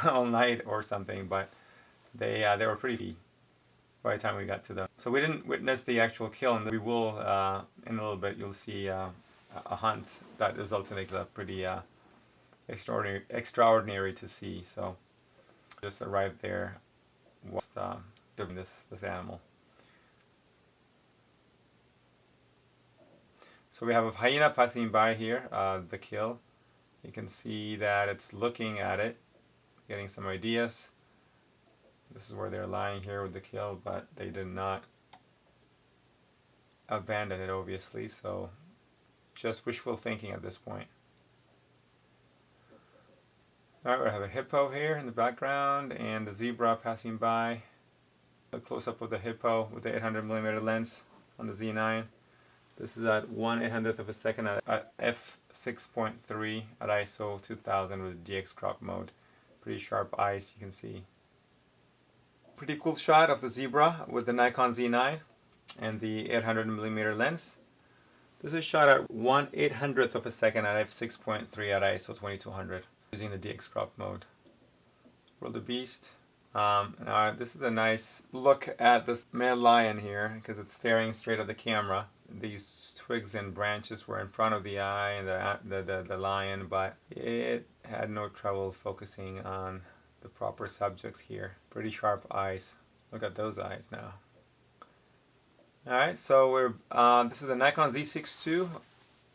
all night or something, but they were pretty feed by the time we got to them. So we didn't witness the actual kill, and we will, in a little bit, you'll see a hunt that results in a pretty extraordinary to see. So just arrived there whilst giving this animal. So we have a hyena passing by here, the kill. You can see that it's looking at it, getting some ideas. This is where they're lying here with the kill, but they did not abandon it, obviously, so just wishful thinking at this point. Alright, we have a hippo here in the background and a zebra passing by. A close-up of the hippo with the 800mm lens on the Z9. This is at 1/800th of a second at f6.3 at ISO 2000 with GX crop mode. Pretty sharp eyes, you can see. Pretty cool shot of the zebra with the Nikon Z9 and the 800mm lens. This is shot at 1/800th of a second at f6.3 at ISO 2200 using the DX crop mode. Wildebeest. Now this is a nice look at this male lion here because it's staring straight at the camera. These twigs and branches were in front of the eye and the lion, but it had no trouble focusing on the proper subject here. Pretty sharp eyes. Look at those eyes now. Alright, so we're this is the Nikon Z6 II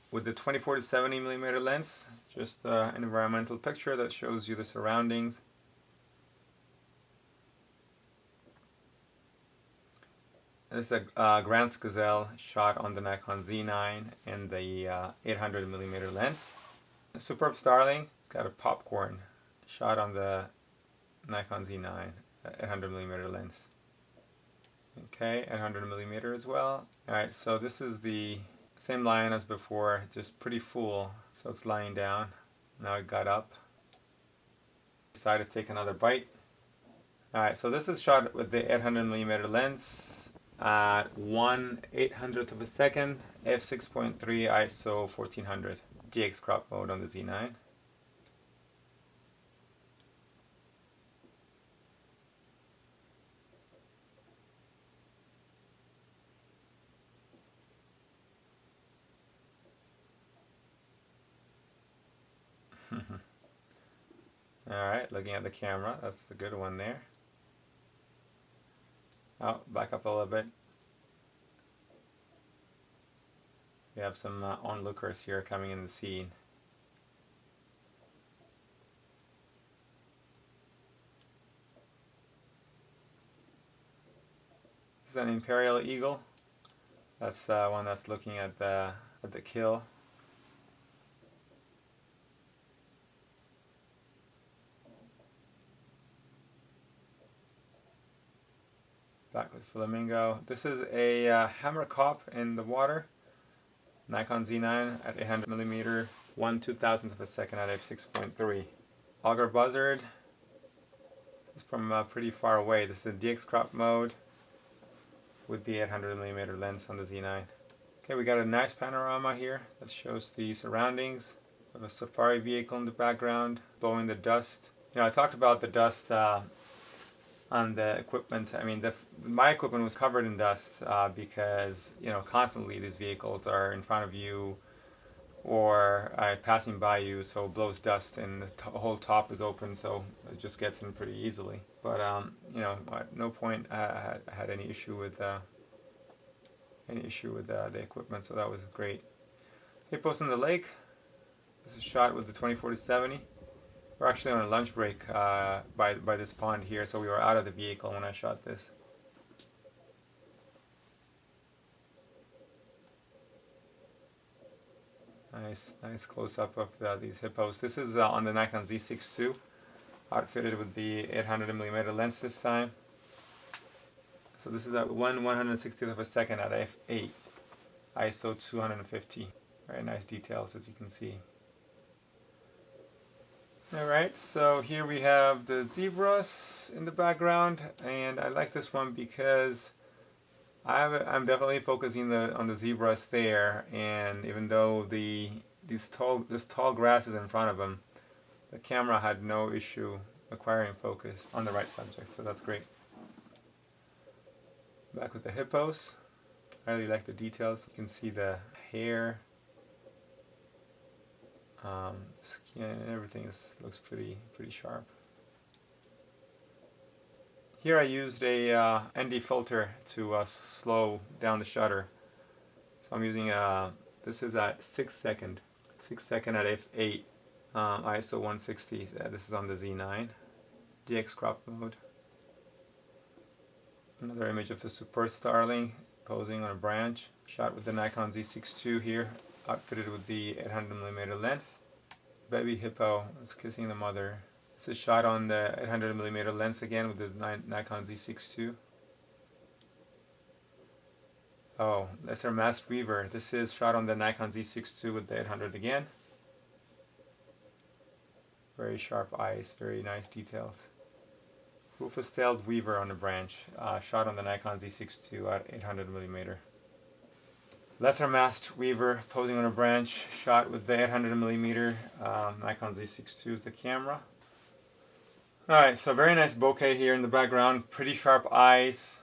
with the 24-70mm lens. Just an environmental picture that shows you the surroundings. This is a Grant's gazelle shot on the Nikon Z9 and the 800mm lens. A superb starling. It's got a popcorn shot on the Nikon Z9 800mm lens. Okay, 800mm as well. Alright, so this is the same lion as before, just pretty full. So it's lying down. Now it got up. Decided to take another bite. Alright, so this is shot with the 800mm lens at 1/800th of a second, f6.3 ISO 1400, GX crop mode on the Z9. Alright, looking at the camera, that's a good one there. Oh, back up a little bit. We have some onlookers here coming in the scene. This is an imperial eagle. That's one that's looking at the kill. Back with Flamingo. This is a hammer cop in the water. Nikon Z9 at 800mm, 1/2000th of a second at f6.3. Auger buzzard. It's from pretty far away. This is a DX crop mode with the 800mm lens on the Z9. Okay, we got a nice panorama here that shows the surroundings of a safari vehicle in the background, blowing the dust. You know, I talked about the dust on the equipment. I mean, my equipment was covered in dust because, you know, constantly these vehicles are in front of you or passing by you, so it blows dust and the whole top is open, so it just gets in pretty easily. But you know, at no point I had any issue with the equipment, so that was great. Hippos in the lake. This is shot with the 20-40-70. We're actually on a lunch break by this pond here, so we were out of the vehicle when I shot this. Nice close-up of these hippos. This is on the Nikon Z6 II, outfitted with the 800mm lens this time. So this is at 1/160th of a second at f8, ISO 250. Very nice details, as you can see. Alright, so here we have the zebras in the background, and I like this one because I'm definitely focusing on the zebras there, and even though this tall grass is in front of them, the camera had no issue acquiring focus on the right subject, so that's great. Back with the hippos. I really like the details. You can see the hair, skin, and everything looks pretty sharp. Here I used a ND filter to slow down the shutter. So I'm using this is at 6 second at f8, ISO 160. This is on the Z9, DX crop mode. Another image of the super starling posing on a branch, shot with the Nikon Z6 II here, outfitted with the 800mm lens. Baby hippo is kissing the mother. This is shot on the 800mm lens again with the Nikon Z6 II. Oh, that's our masked weaver. This is shot on the Nikon Z6 II with the 800 again. Very sharp eyes, very nice details. Rufous-tailed weaver on the branch, shot on the Nikon Z6 II at 800mm. Lesser masked weaver posing on a branch, shot with the 800mm Nikon Z6 II is the camera. Alright, so very nice bokeh here in the background, pretty sharp eyes.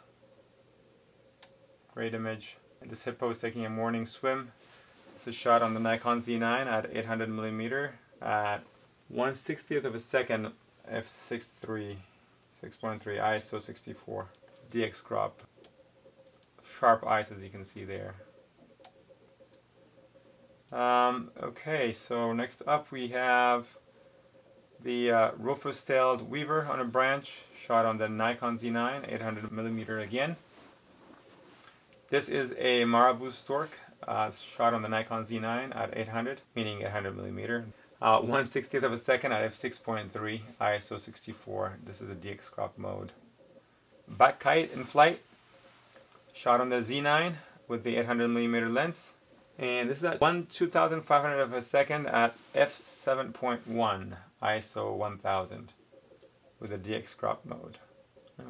Great image. And this hippo is taking a morning swim. This is shot on the Nikon Z9 at 800mm at 1/60th of a second, f6.3, 6.3, ISO 64, DX crop. Sharp eyes, as you can see there. Okay, so next up we have the rufous-tailed weaver on a branch, shot on the Nikon Z9, 800mm again. This is a marabou stork, shot on the Nikon Z9 at 800, meaning 800mm. 1/60th of a second at f6.3, ISO 64. This is the DX crop mode. Bat kite in flight, shot on the Z9 with the 800mm lens. And this is at 1/2500th of a second at f7.1, ISO 1000 with the DX crop mode.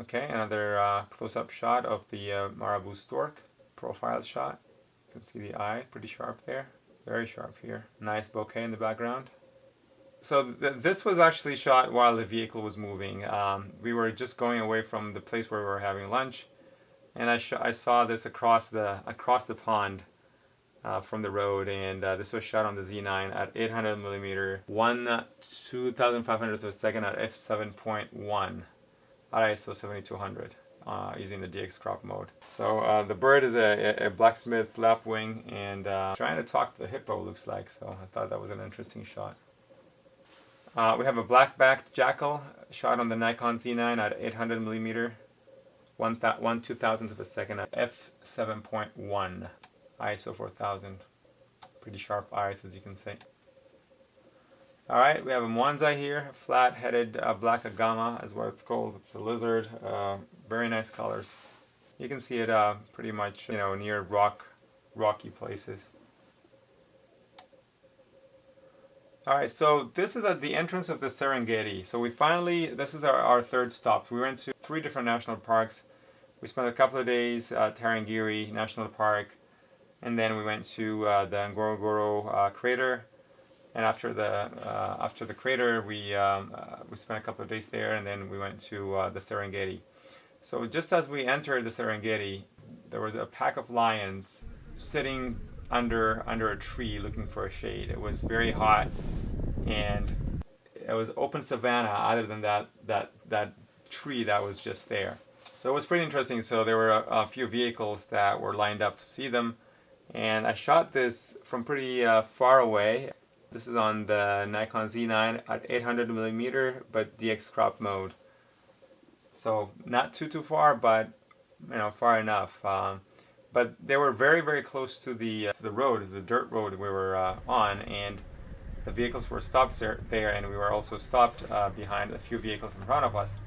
Okay, another close-up shot of the marabou stork, profile shot. You can see the eye, pretty sharp there. Very sharp here. Nice bokeh in the background. So this was actually shot while the vehicle was moving. We were just going away from the place where we were having lunch, and I saw this across the pond from the road, and this was shot on the Z9 at 800mm, 1/2500th of a second at f7.1 at ISO 7200. Using the DX crop mode. So the bird is a blacksmith lapwing, and trying to talk to the hippo, looks like, so I thought that was an interesting shot. We have a black-backed jackal shot on the Nikon Z9 at 800mm, 1/2000th of a second at f7.1, ISO 4000. Pretty sharp eyes, as you can see. Alright, we have a Mwanza here, flat-headed black agama is what it's called. It's a lizard, very nice colors. You can see it pretty much, you know, near rocky places. Alright, so this is at the entrance of the Serengeti. So we finally, this is our third stop. We went to 3 different national parks. We spent a couple of days at Tarangire National Park, and then we went to the Ngorongoro crater. And after the crater, we spent a couple of days there, and then we went to the Serengeti. So just as we entered the Serengeti, there was a pack of lions sitting under a tree looking for a shade. It was very hot, and it was open savanna other than that tree that was just there. So it was pretty interesting. So there were a few vehicles that were lined up to see them, and I shot this from pretty far away. This is on the Nikon Z9 at 800mm, but DX crop mode. So not too far, but you know, far enough. But they were very close to the road, the dirt road we were on, and the vehicles were stopped there, and we were also stopped behind a few vehicles in front of us.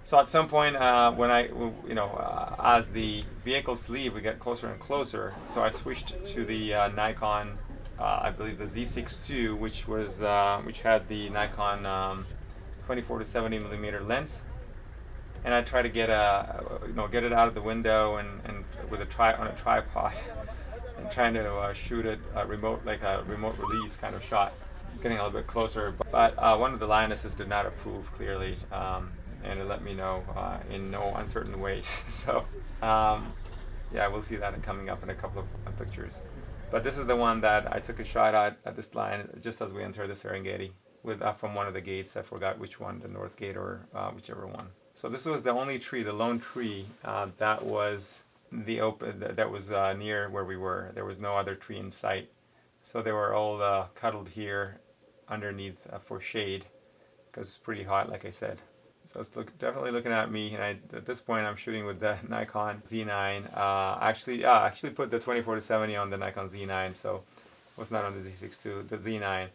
So at some point, when as the vehicles leave, we get closer and closer. So I switched to the Nikon, I believe the Z6 II, which had the Nikon 24 to 70mm lens. And I try to get it out of the window and with on a tripod, and trying to shoot it remote release kind of shot, getting a little bit closer. But one of the lionesses did not approve clearly, and it let me know in no uncertain ways. So yeah, we'll see that coming up in a couple of pictures. But this is the one that I took a shot at this lion just as we entered the Serengeti from one of the gates. I forgot which one, the north gate or whichever one. So this was the only tree, the lone tree that was near where we were. There was no other tree in sight. So they were all cuddled here underneath for shade, because it's pretty hot, like I said. So it's definitely looking at me, and at this point I'm shooting with the Nikon Z9. Actually put the 24 to 70 on the Nikon Z9, so it was not on the Z6 II, the Z9.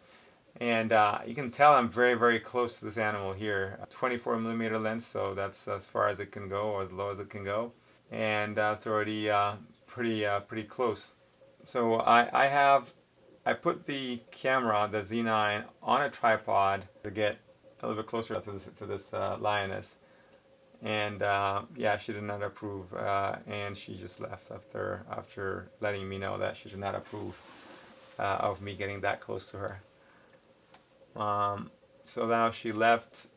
And you can tell I'm very close to this animal here. 24mm lens, so that's as far as it can go, or as low as it can go, and it's already pretty close. So I put the camera, the Z9, on a tripod to get a little bit closer to this lioness, and yeah, she did not approve, and she just left after letting me know that she did not approve of me getting that close to her. So now she left.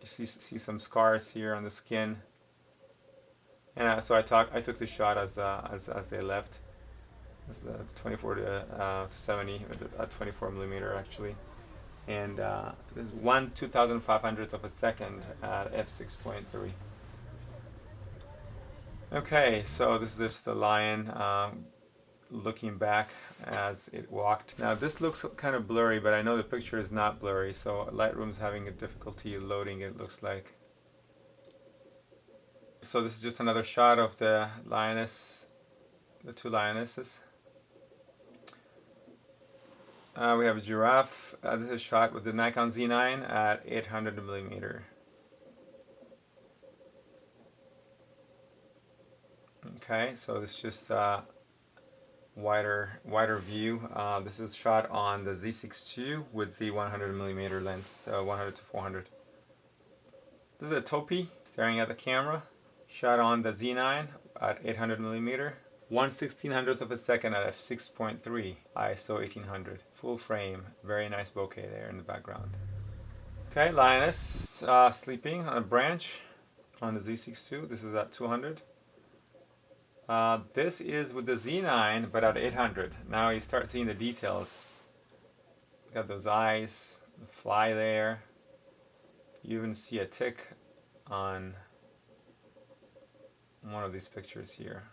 You see some scars here on the skin, and so I took the shot as they left. This is a 24 to 70 at 24mm actually, and this is 1/2500th of a second at f6.3. Okay, so this is the lion looking back as it walked. Now this looks kind of blurry, but I know the picture is not blurry, so Lightroom's having a difficulty loading, it looks like. So this is just another shot of the lioness, the 2 lionesses. We have a giraffe. This is shot with the Nikon Z9 at 800mm. Okay, so this is just wider view. This is shot on the Z6 II with the 100mm lens, 100 to 400. This is a topi staring at the camera, shot on the Z9 at 800mm, 1/1600th of a second at f6.3, ISO 1800, full frame, very nice bokeh there in the background. Okay, lioness sleeping on a branch on the Z6 II. This is at 200. This is with the Z9, but at 800. Now you start seeing the details. Got those eyes, the fly there. You even see a tick on one of these pictures here.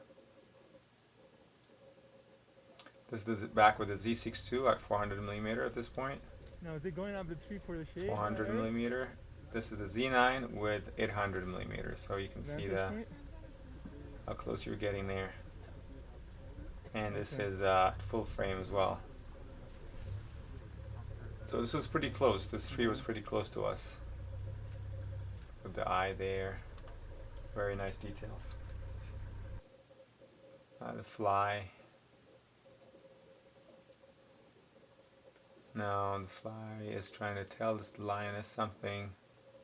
This is back with the Z6 II at 400mm at this point. Now is it going up the tree for the shade? 400mm. This is the Z9 with 800mm, so you can see how close you're getting there. And this is full frame as well. So this was pretty close. This tree was pretty close to us. With the eye there. Very nice details. The fly. No, the fly is trying to tell this lioness something.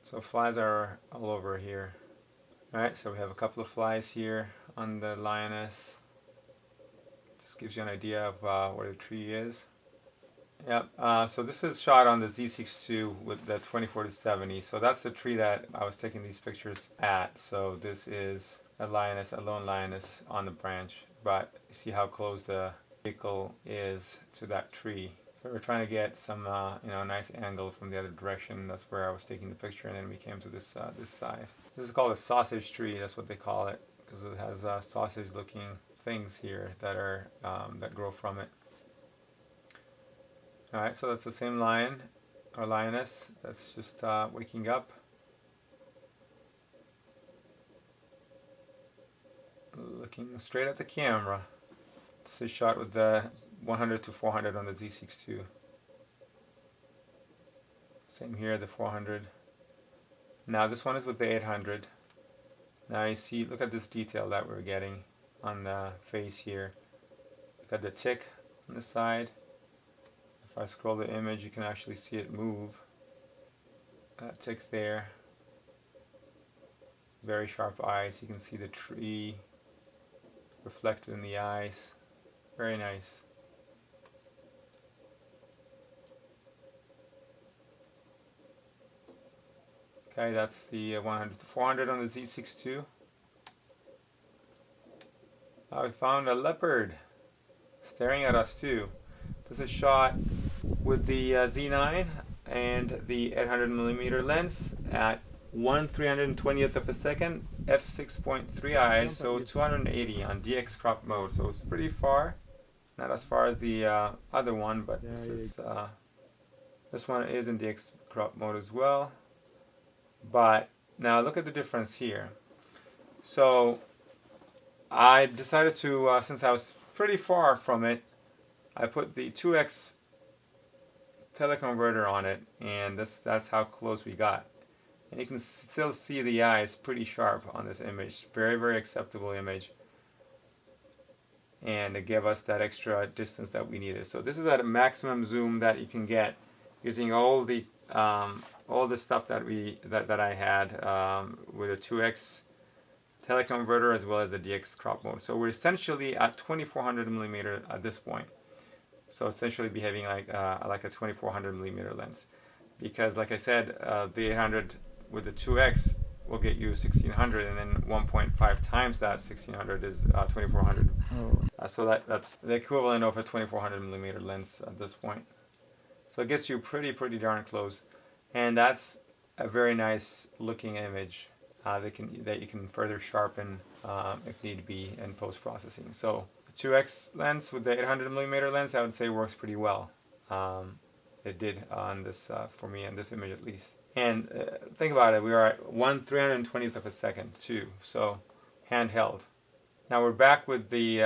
So flies are all over here. Alright, so we have a couple of flies here on the lioness. Just gives you an idea of where the tree is. Yep, so this is shot on the Z6 with the 24-70. So that's the tree that I was taking these pictures at. So this is a lioness, a lone lioness on the branch. But you see how close the vehicle is to that tree. So we're trying to get some, nice angle from the other direction. That's where I was taking the picture, and then we came to this this side. This is called a sausage tree. That's what they call it, because it has sausage-looking things here that are that grow from it. All right, so that's the same lion or lioness that's just waking up. Looking straight at the camera. This is shot with the 100-400 on the Z6 II. Same here, the 400. Now this one is with the 800. Now you see, look at this detail that we're getting on the face here. Look at the tick on the side. If I scroll the image, you can actually see it move. That tick there. Very sharp eyes. You can see the tree reflected in the eyes. Very nice. Okay, that's the 100-400 on the Z6 II. I found a leopard staring at us too. This is shot with the Z9 and the 800mm lens at 1/320th of a second, f6.3 so 280 on DX crop mode. So it's pretty far, not as far as the other one, but this one is in DX crop mode as well. But now look at the difference here. So I decided to, since I was pretty far from it, I put the 2x teleconverter on it, and that's how close we got. And you can still see the eyes pretty sharp on this image. Very, very acceptable image. And it gave us that extra distance that we needed. So this is at a maximum zoom that you can get using all the stuff that I had with a 2x teleconverter as well as the DX crop mode. So we're essentially at 2400mm at this point. So essentially behaving like a 2400mm lens, because like I said, the 800 with the 2x will get you 1600, and then 1.5 times that 1600 is 2400. So that's the equivalent of a 2400mm lens at this point. So it gets you pretty darn close, and that's a very nice looking image that you can further sharpen if need be in post processing. So the 2x lens with the 800mm lens, I would say works pretty well. It did on this for me in this image at least. And think about it, we are at 1/320th of a second too, so handheld. Now we're back with the,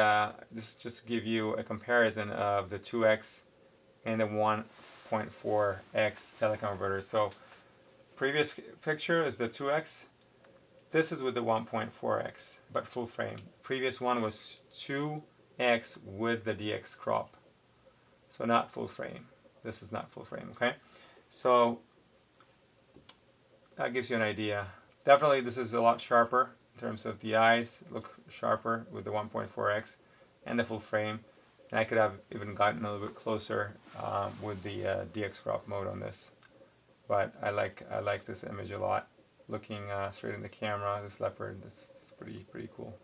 this just to give you a comparison of the 2x and the 1.4x teleconverter. So previous picture is the 2x, this is with the 1.4x, but full frame. Previous one was 2x with the DX crop, so not full frame. This is not full frame, okay? So that gives you an idea. Definitely this is a lot sharper in terms of the eyes, look sharper with the 1.4x and the full frame. And I could have even gotten a little bit closer with the DX crop mode on this. But I like this image a lot. Looking straight in the camera, this leopard, this is pretty cool.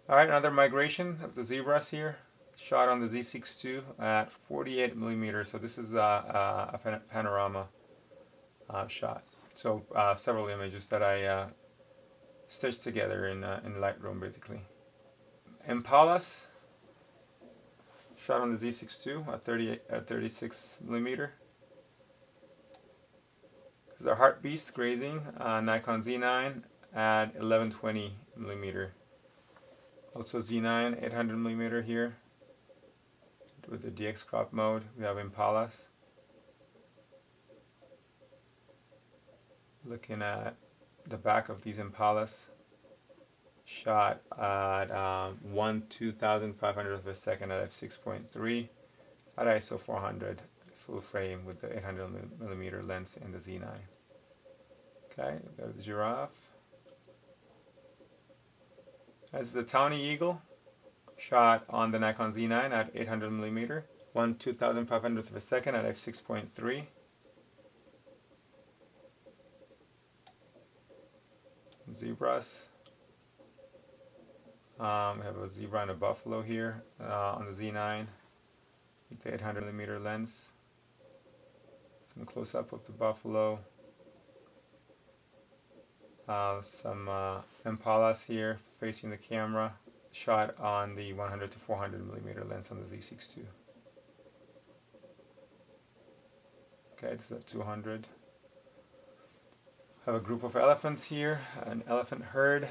Alright, another migration of the zebras here. Shot on the Z6 II at 48mm. So this is a panorama shot. So several images that I stitched together in Lightroom basically. Impalas shot on the Z6 II at 36mm. This is a hartebeest grazing Nikon Z9 at 1120mm. Also Z9 800mm here with the DX crop mode. We have impalas. Looking at the back of these impalas, shot at 1/2500th of a second at f6.3 at ISO 400 full frame with the 800mm lens in the Z9. Okay, there's the giraffe. This is the tawny eagle, shot on the Nikon Z9 at 800mm, 1/2500th of a second at f6.3. Zebras. We have a zebra and a buffalo here on the Z9 with the 800mm lens. Some close-up of the buffalo. Some impalas here facing the camera, shot on the 100 to 400mm lens on the Z6 II. Okay, this is at 200. Have a group of elephants here, an elephant herd,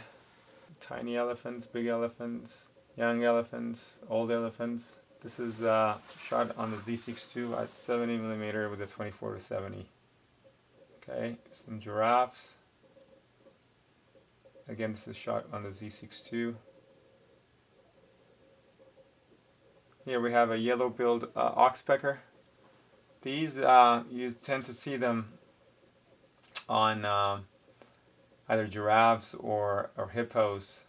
tiny elephants, big elephants, young elephants, old elephants. This is shot on the Z6 II at 70mm with a 24 to 70. Okay, some giraffes. Again, this is shot on the Z6 II. Here we have a yellow-billed oxpecker. These you tend to see them on either giraffes or hippos,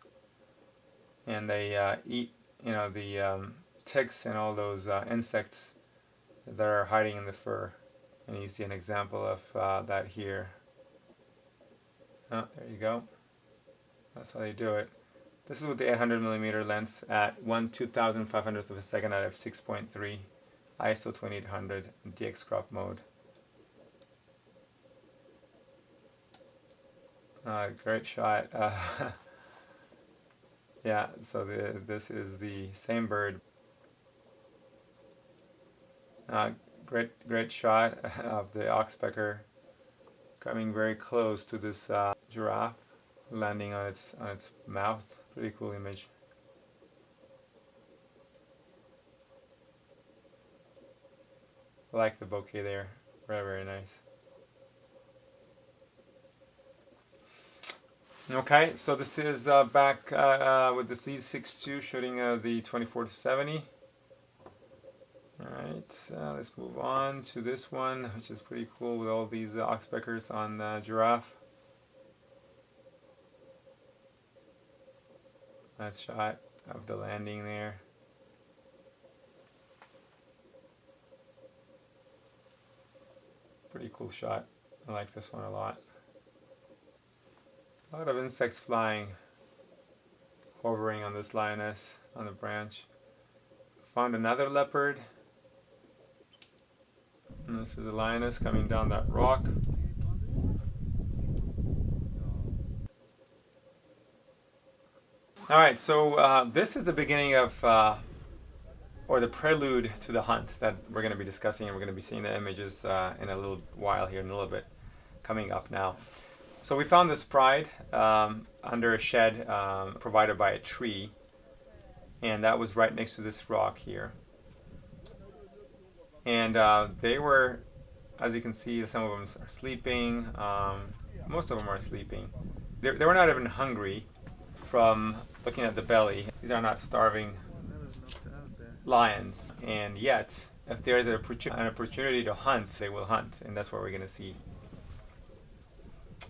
and they eat, the ticks and all those insects that are hiding in the fur. And you see an example of that here. Oh, there you go. That's how they do it. This is with the 800mm lens at 1/2500th of a second at f6.3, ISO 2800, DX crop mode. Great shot. Yeah, so this is the same bird. Great shot of the oxpecker coming very close to this giraffe, landing on its mouth. Pretty cool image. I like the bokeh there. Very nice. Okay, so this is back with the Z6 II shooting the 24 to 70. Alright, let's move on to this one, which is pretty cool with all these oxpeckers on the giraffe. That shot of the landing there. Pretty cool shot. I like this one a lot. A lot of insects flying, hovering on this lioness on the branch. Found another leopard. And this is the lioness coming down that rock. Alright, so this is the beginning of, or the prelude to the hunt that we're going to be discussing, and we're going to be seeing the images in a little while here, in a little bit, coming up now. So we found this pride under a shed provided by a tree, and that was right next to this rock here. And they were, as you can see, some of them are sleeping, most of them are sleeping. They were not even hungry from looking at the belly. These are not starving lions, and yet if there is an opportunity to hunt, they will hunt, and that's what we're going to see.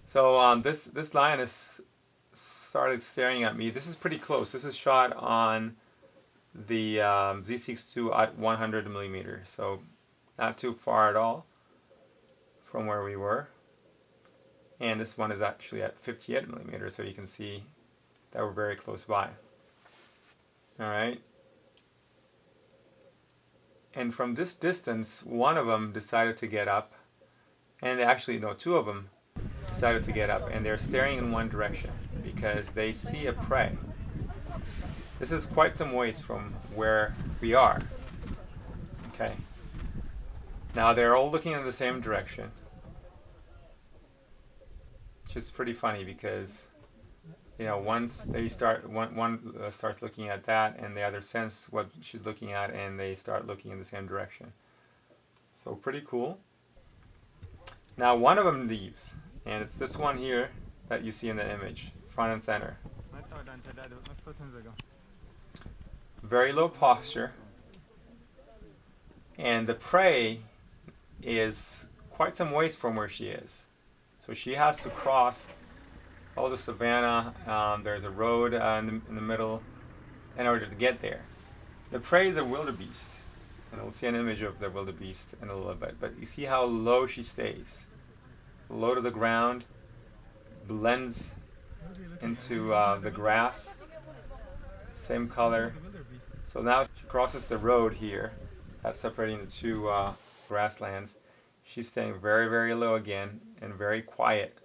So this lioness started staring at me. This is pretty close. This is shot on the Z6 II at 100mm, so not too far at all from where we were. And this one is actually at 58mm, so you can see that we're very close by. Alright. And from this distance, one of them decided to get up, and actually, no, two of them decided to get up, and they're staring in one direction because they see a prey. This is quite some ways from where we are. Okay. Now they're all looking in the same direction, which is pretty funny because, once they start, one starts looking at that, and the other sense what she's looking at, and they start looking in the same direction. So pretty cool. Now one of them leaves, and it's this one here that you see in the image, front and center. Very low posture, and the prey is quite some ways from where she is. So she has to cross all the savannah. There's a road in the middle in order to get there. The prey is a wildebeest, and we'll see an image of the wildebeest in a little bit. But you see how low she stays, low to the ground, blends into the grass, same color. So now she crosses the road here, that's separating the two grasslands. She's staying very, very low again and very quiet.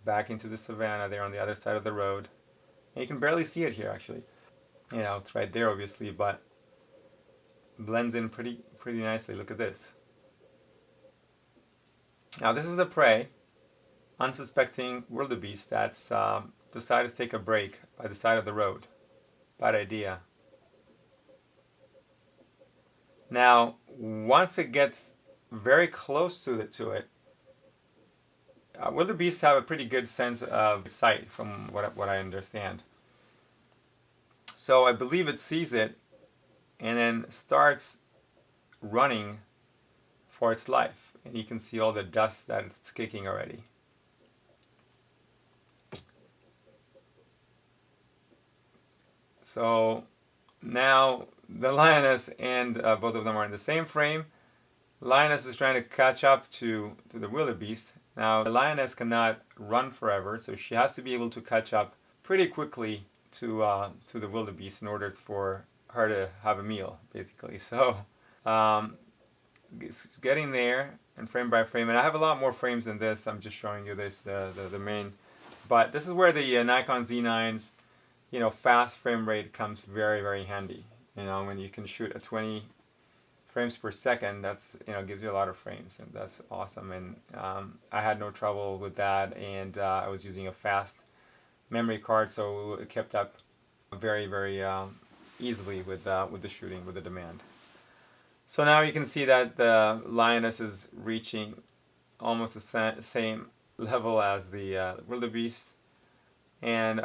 Back into the savannah there on the other side of the road. And you can barely see it here actually. You know, it's right there obviously, but blends in pretty nicely. Look at this. Now this is the prey, unsuspecting wildebeest that's decided to take a break by the side of the road. Bad idea. Now, once it gets very close to it, wildebeests have a pretty good sense of sight, from what I understand. So I believe it sees it, and then starts running for its life. And you can see all the dust that it's kicking already. So now the lioness and both of them are in the same frame. Lioness is trying to catch up to the wildebeest. Now the lioness cannot run forever, so she has to be able to catch up pretty quickly to the wildebeest in order for her to have a meal, basically. So it's getting there, and frame by frame. And I have a lot more frames than this. I'm just showing you this, the main. But this is where the Nikon Z9's fast frame rate comes very, very handy. When you can shoot at 20 frames per second, that's gives you a lot of frames, and that's awesome. And I had no trouble with that, and I was using a fast memory card, so it kept up very, very easily with the shooting, with the demand. So now you can see that the lioness is reaching almost the same level as the wildebeest. And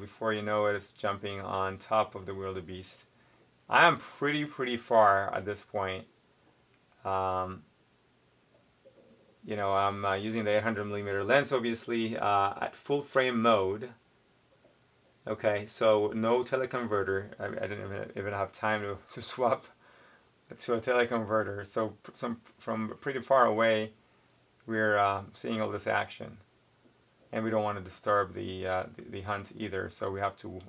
before you know it, it's jumping on top of the wildebeest. I am pretty far at this point. I'm using the 800mm lens, obviously, at full frame mode. Okay, so no teleconverter. I didn't even have time to swap to a teleconverter. So from pretty far away, we're seeing all this action. And we don't want to disturb the hunt either, so we have to,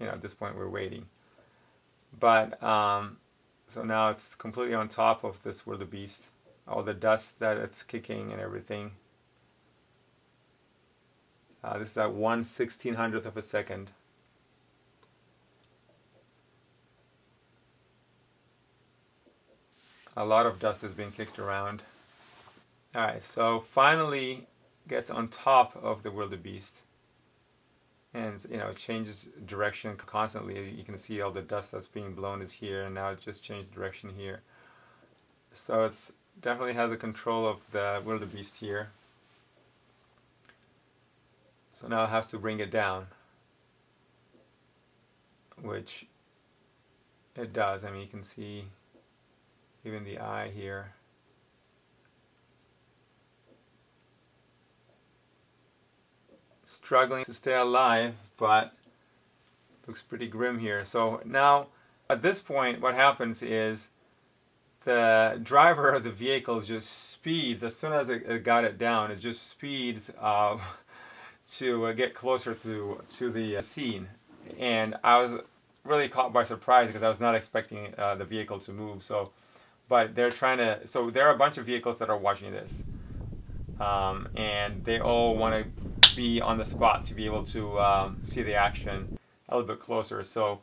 at this point we're waiting. But, so now it's completely on top of this wildebeest, all the dust that it's kicking and everything. This is at 1/1600th of a second. A lot of dust is being kicked around. Alright, so finally gets on top of the wildebeest, and it changes direction constantly. You can see all the dust that's being blown is here, and now it just changed direction here. So it's definitely has a control of the wildebeest here. So now it has to bring it down, which it does. I mean, you can see even the eye here. Struggling to stay alive, but looks pretty grim here. So now at this point what happens is the driver of the vehicle just speeds, as soon as it got it down, it just speeds to get closer to the scene. And I was really caught by surprise because I was not expecting the vehicle to move. But they're trying to, so there are a bunch of vehicles that are watching this, and they all want to be on the spot to be able to see the action a little bit closer. So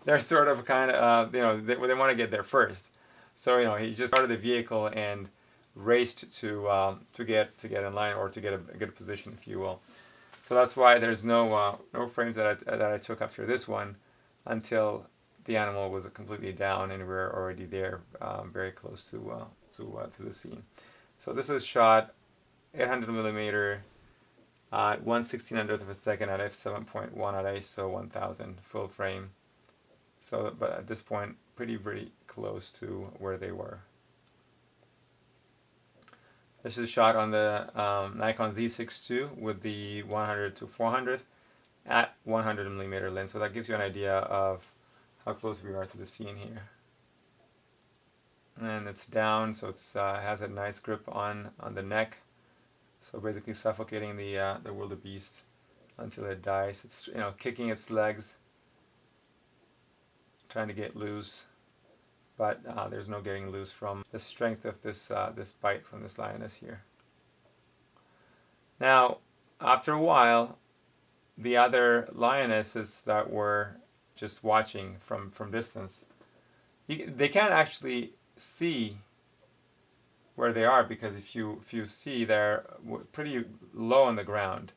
they're sort of kind of they want to get there first. So he just started the vehicle and raced to get in line, or to get a good position, if you will. So that's why there's no frames that I took after this one until the animal was completely down and we were already there, very close to the scene. So this is shot 800mm at 1/1600th of a second at f7.1 at ISO 1000 full frame. So, but at this point, pretty close to where they were. This is a shot on the Nikon Z6 with the 100-400 at 100mm lens. So that gives you an idea of how close we are to the scene here. And it's down, so it has a nice grip on the neck. So basically suffocating the wildebeest until it dies. It's kicking its legs, trying to get loose, but there's no getting loose from the strength of this this bite from this lioness here. Now, after a while, the other lionesses that were just watching from distance, they can't actually see where they are, because if you see, they're pretty low on the ground,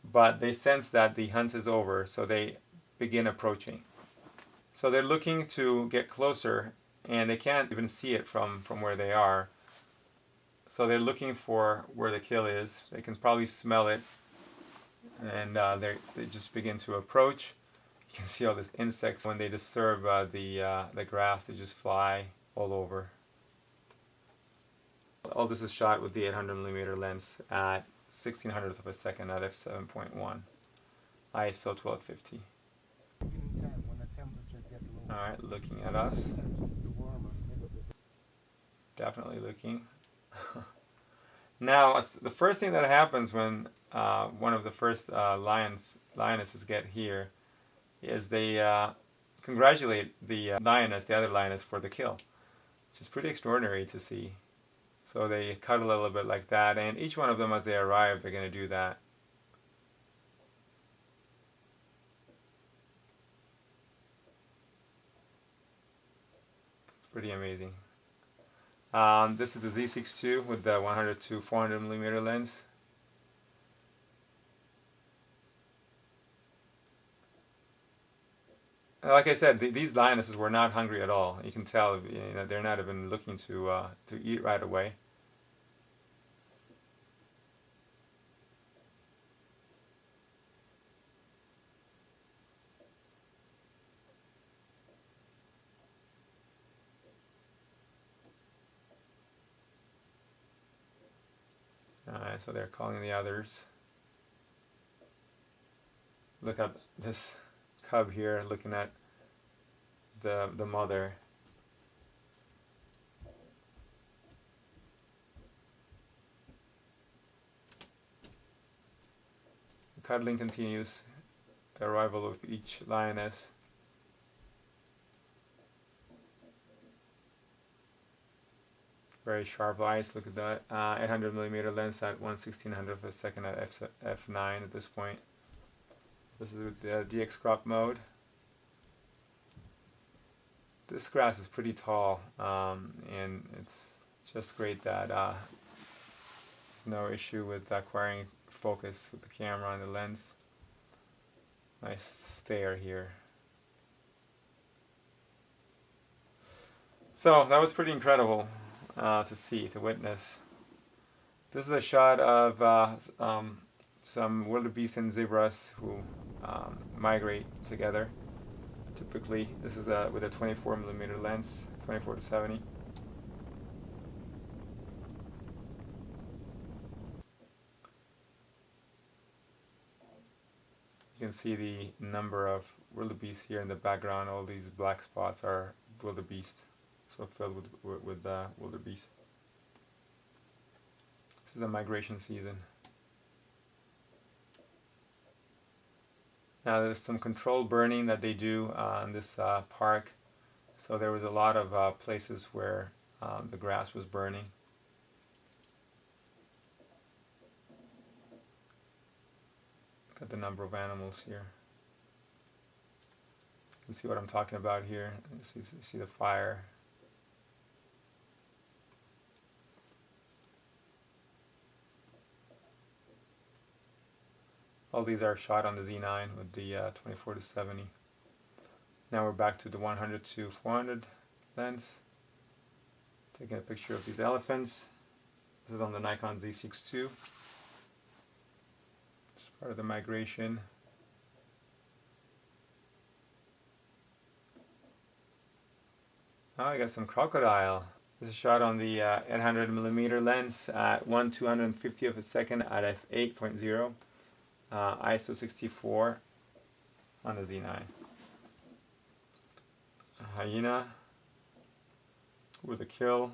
but they sense that the hunt is over, so they begin approaching. So they're looking to get closer, and they can't even see it from where they are. So they're looking for where the kill is. They can probably smell it, and they just begin to approach. You can see all these insects. When they disturb the grass, they just fly all over. All this is shot with the 800mm lens at 1/1600th of a second at f7.1, ISO 1250. Alright, looking at us. Definitely looking. Now, the first thing that happens when one of the first lionesses get here is they congratulate the other lioness for the kill, which is pretty extraordinary to see. So they cuddle a little bit like that, and each one of them, as they arrive, they're going to do that. It's pretty amazing. This is the Z6 with the 100-400mm lens. Like I said, these lionesses were not hungry at all. You can tell, they're not even looking to eat right away. Alright, so they're calling the others. Look at this cub here looking at the mother. The cuddling continues, the arrival of each lioness. Very sharp eyes, look at that. 800mm lens at 1/1600th of a second at f9 at this point. This is with the DX crop mode. This grass is pretty tall, and it's just great that there's no issue with acquiring focus with the camera and the lens. Nice stare here. So that was pretty incredible to see, to witness. This is a shot of some wildebeest and zebras who migrate together. Typically, this is with a 24mm lens, 24-70. You can see the number of wildebeest here in the background. All these black spots are wildebeest, so filled with wildebeest. This is the migration season. Now there's some controlled burning that they do in this park. So there was a lot of places where the grass was burning. Look at the number of animals here. You can see what I'm talking about here. You see the fire. All these are shot on the Z9 with the 24-70. Now we're back to the 100-400 lens. Taking a picture of these elephants. This is on the Nikon Z6 II. Part of the migration. Oh, I got some crocodile. This is shot on the 800mm lens at 1/250th of a second at f8.0, ISO 64 on the Z9. A hyena with a kill.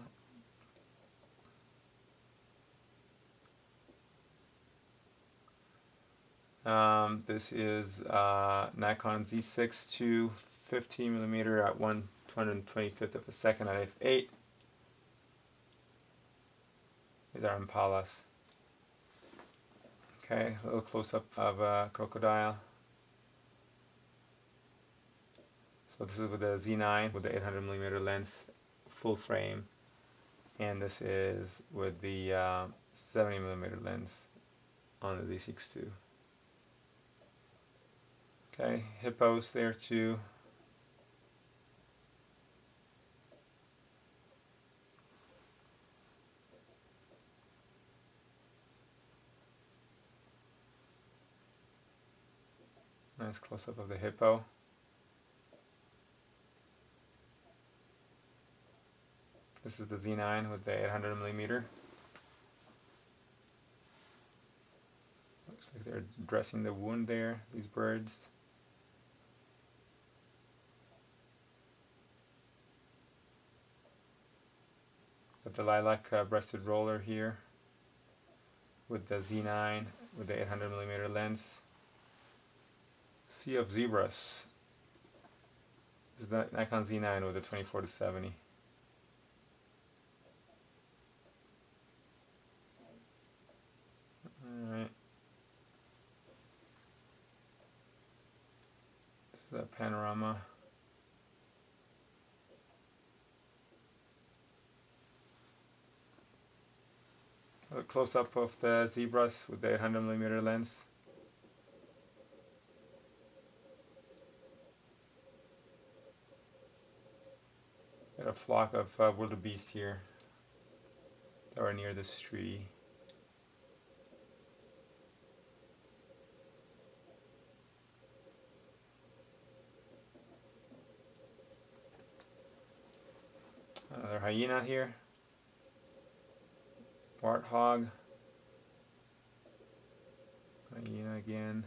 This is Nikon Z6 250mm at 1/225th of a second at f8. These are impalas. Okay, a little close-up of a crocodile. So this is with the Z9 with the 800mm lens, full frame, and this is with the 70mm lens on the Z6 II. Okay, hippos there too. Nice close-up of the hippo. This is the Z9 with the 800mm. Looks like they're dressing the wound there, these birds. Got the lilac breasted roller here with the Z9 with the 800mm lens. Sea of zebras. This is the Nikon Z9 with the 24-70. Alright. This is a panorama. A close-up of the zebras with the 800mm lens. Got a flock of wildebeest here that are near this tree. Another hyena here. Warthog. Hyena again.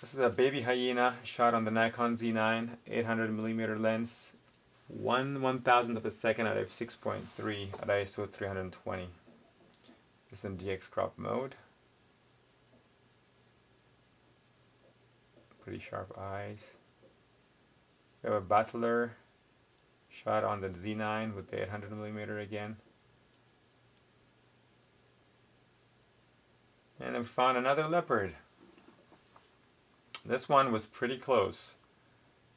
This is a baby hyena shot on the Nikon Z9 800mm lens, 1/1000th of a second at f6.3 at ISO 320. This is in DX crop mode. Pretty sharp eyes. We have a battler shot on the Z9 with the 800mm again. And then we found another leopard. This one was pretty close,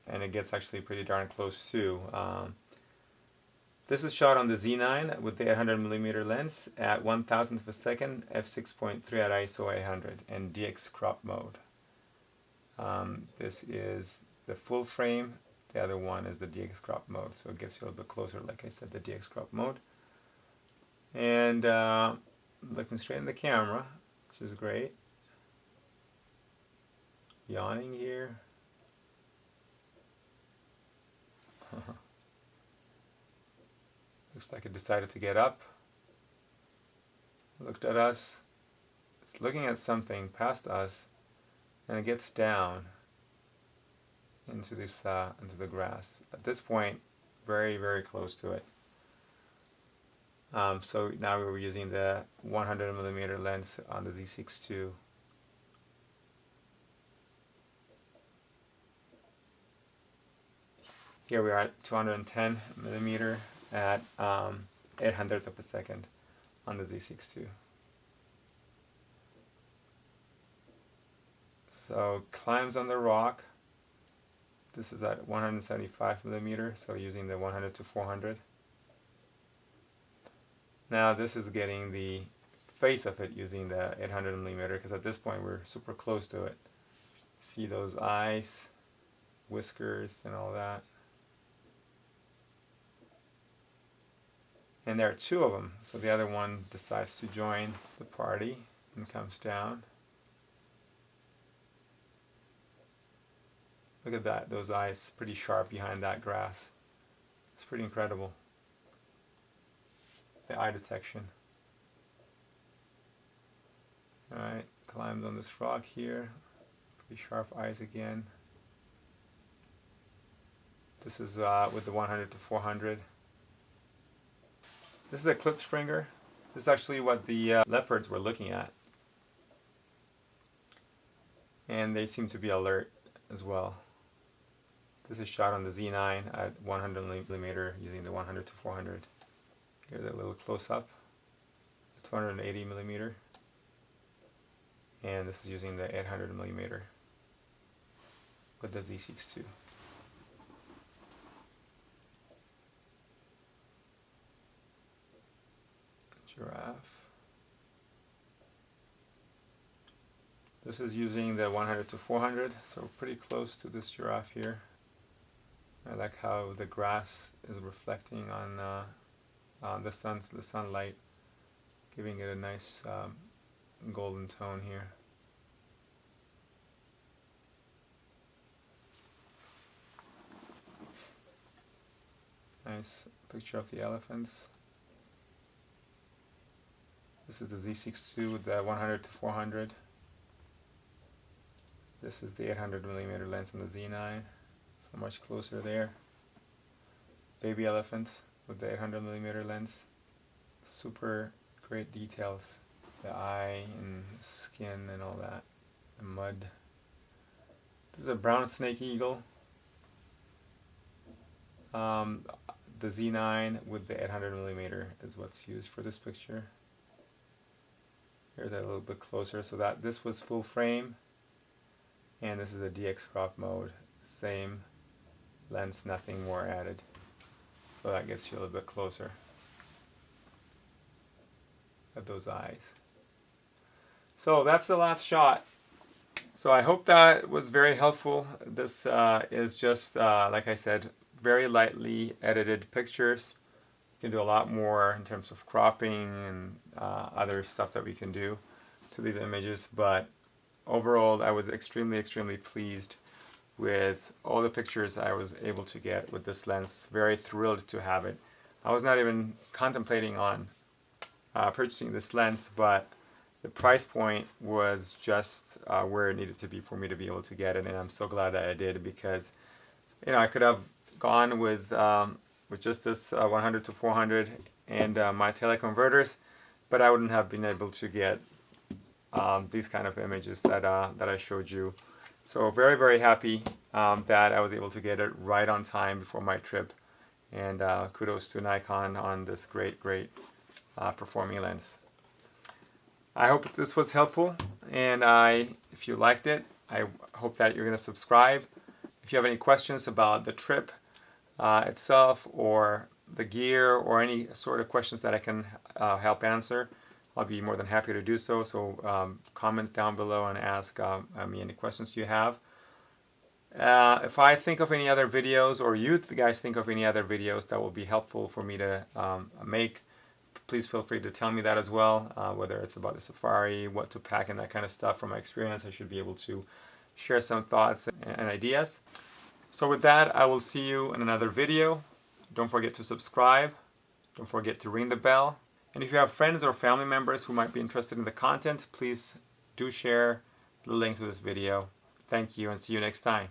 and it gets actually pretty darn close too. This is shot on the Z9 with the 800mm lens at 1/1000th of a second, f6.3 at ISO 800 and DX crop mode. This is the full frame. The other one is the DX crop mode, so it gets you a little bit closer, like I said, the DX crop mode. And looking straight in the camera, which is great. Yawning here. Looks like it decided to get up. Looked at us. It's looking at something past us, and it gets down into this into the grass. At this point, very, very close to it. So now we're using the 100mm lens on the Z6 II. Here we are at 210mm at 800th of a second on the Z6 II. So climbs on the rock. This is at 175mm, so using the 100 to 400. Now this is getting the face of it using the 800mm, because at this point we're super close to it. See those eyes, whiskers, and all that. And there are two of them, so the other one decides to join the party and comes down. Look at that, those eyes pretty sharp behind that grass. It's pretty incredible. The eye detection. Alright, climbs on this rock here. Pretty sharp eyes again. This is with the 100 to 400. This is a clip springer. This is actually what the leopards were looking at. And they seem to be alert as well. This is shot on the Z9 at 100mm using the 100 to 400. Here's a little close-up, 280mm. And this is using the 800mm with the Z6 II. Giraffe. This is using the 100 to 400, so pretty close to this giraffe here. I like how the grass is reflecting on the sunlight, giving it a nice golden tone here. Nice picture of the elephants. This is the Z6 II with the 100 to 400. This is the 800mm lens on the Z9, so much closer there. Baby elephant with the 800mm lens. Super great details. The eye and skin and all that. The mud. This is a brown snake eagle. The Z9 with the 800mm is what's used for this picture. Here's a little bit closer, so that this was full frame, and this is a DX crop mode. Same lens, nothing more added. So that gets you a little bit closer at those eyes. So that's the last shot. So I hope that was very helpful. This is just, like I said, very lightly edited pictures. You can do a lot more in terms of cropping and other stuff that we can do to these images, but overall I was extremely pleased with all the pictures I was able to get with this lens. Very thrilled to have it. I was not even contemplating on purchasing this lens, but the price point was just where it needed to be for me to be able to get it, and I'm so glad that I did, because I could have gone with just this 100 to 400 and my teleconverters, but I wouldn't have been able to get these kind of images that I showed you. So very happy that I was able to get it right on time before my trip, and kudos to Nikon on this great performing lens. I hope this was helpful, and if you liked it, I hope that you're going to subscribe. If you have any questions about the trip itself, or the gear, or any sort of questions that I can help answer, I'll be more than happy to do so. So comment down below and ask me any questions you have. If I think of any other videos, or you guys think of any other videos that will be helpful for me to make, please feel free to tell me that as well, whether it's about the safari, what to pack, and that kind of stuff. From my experience, I should be able to share some thoughts and ideas. So with that, I will see you in another video. Don't forget to subscribe. Don't forget to ring the bell. And if you have friends or family members who might be interested in the content, please do share the links to this video. Thank you, and see you next time.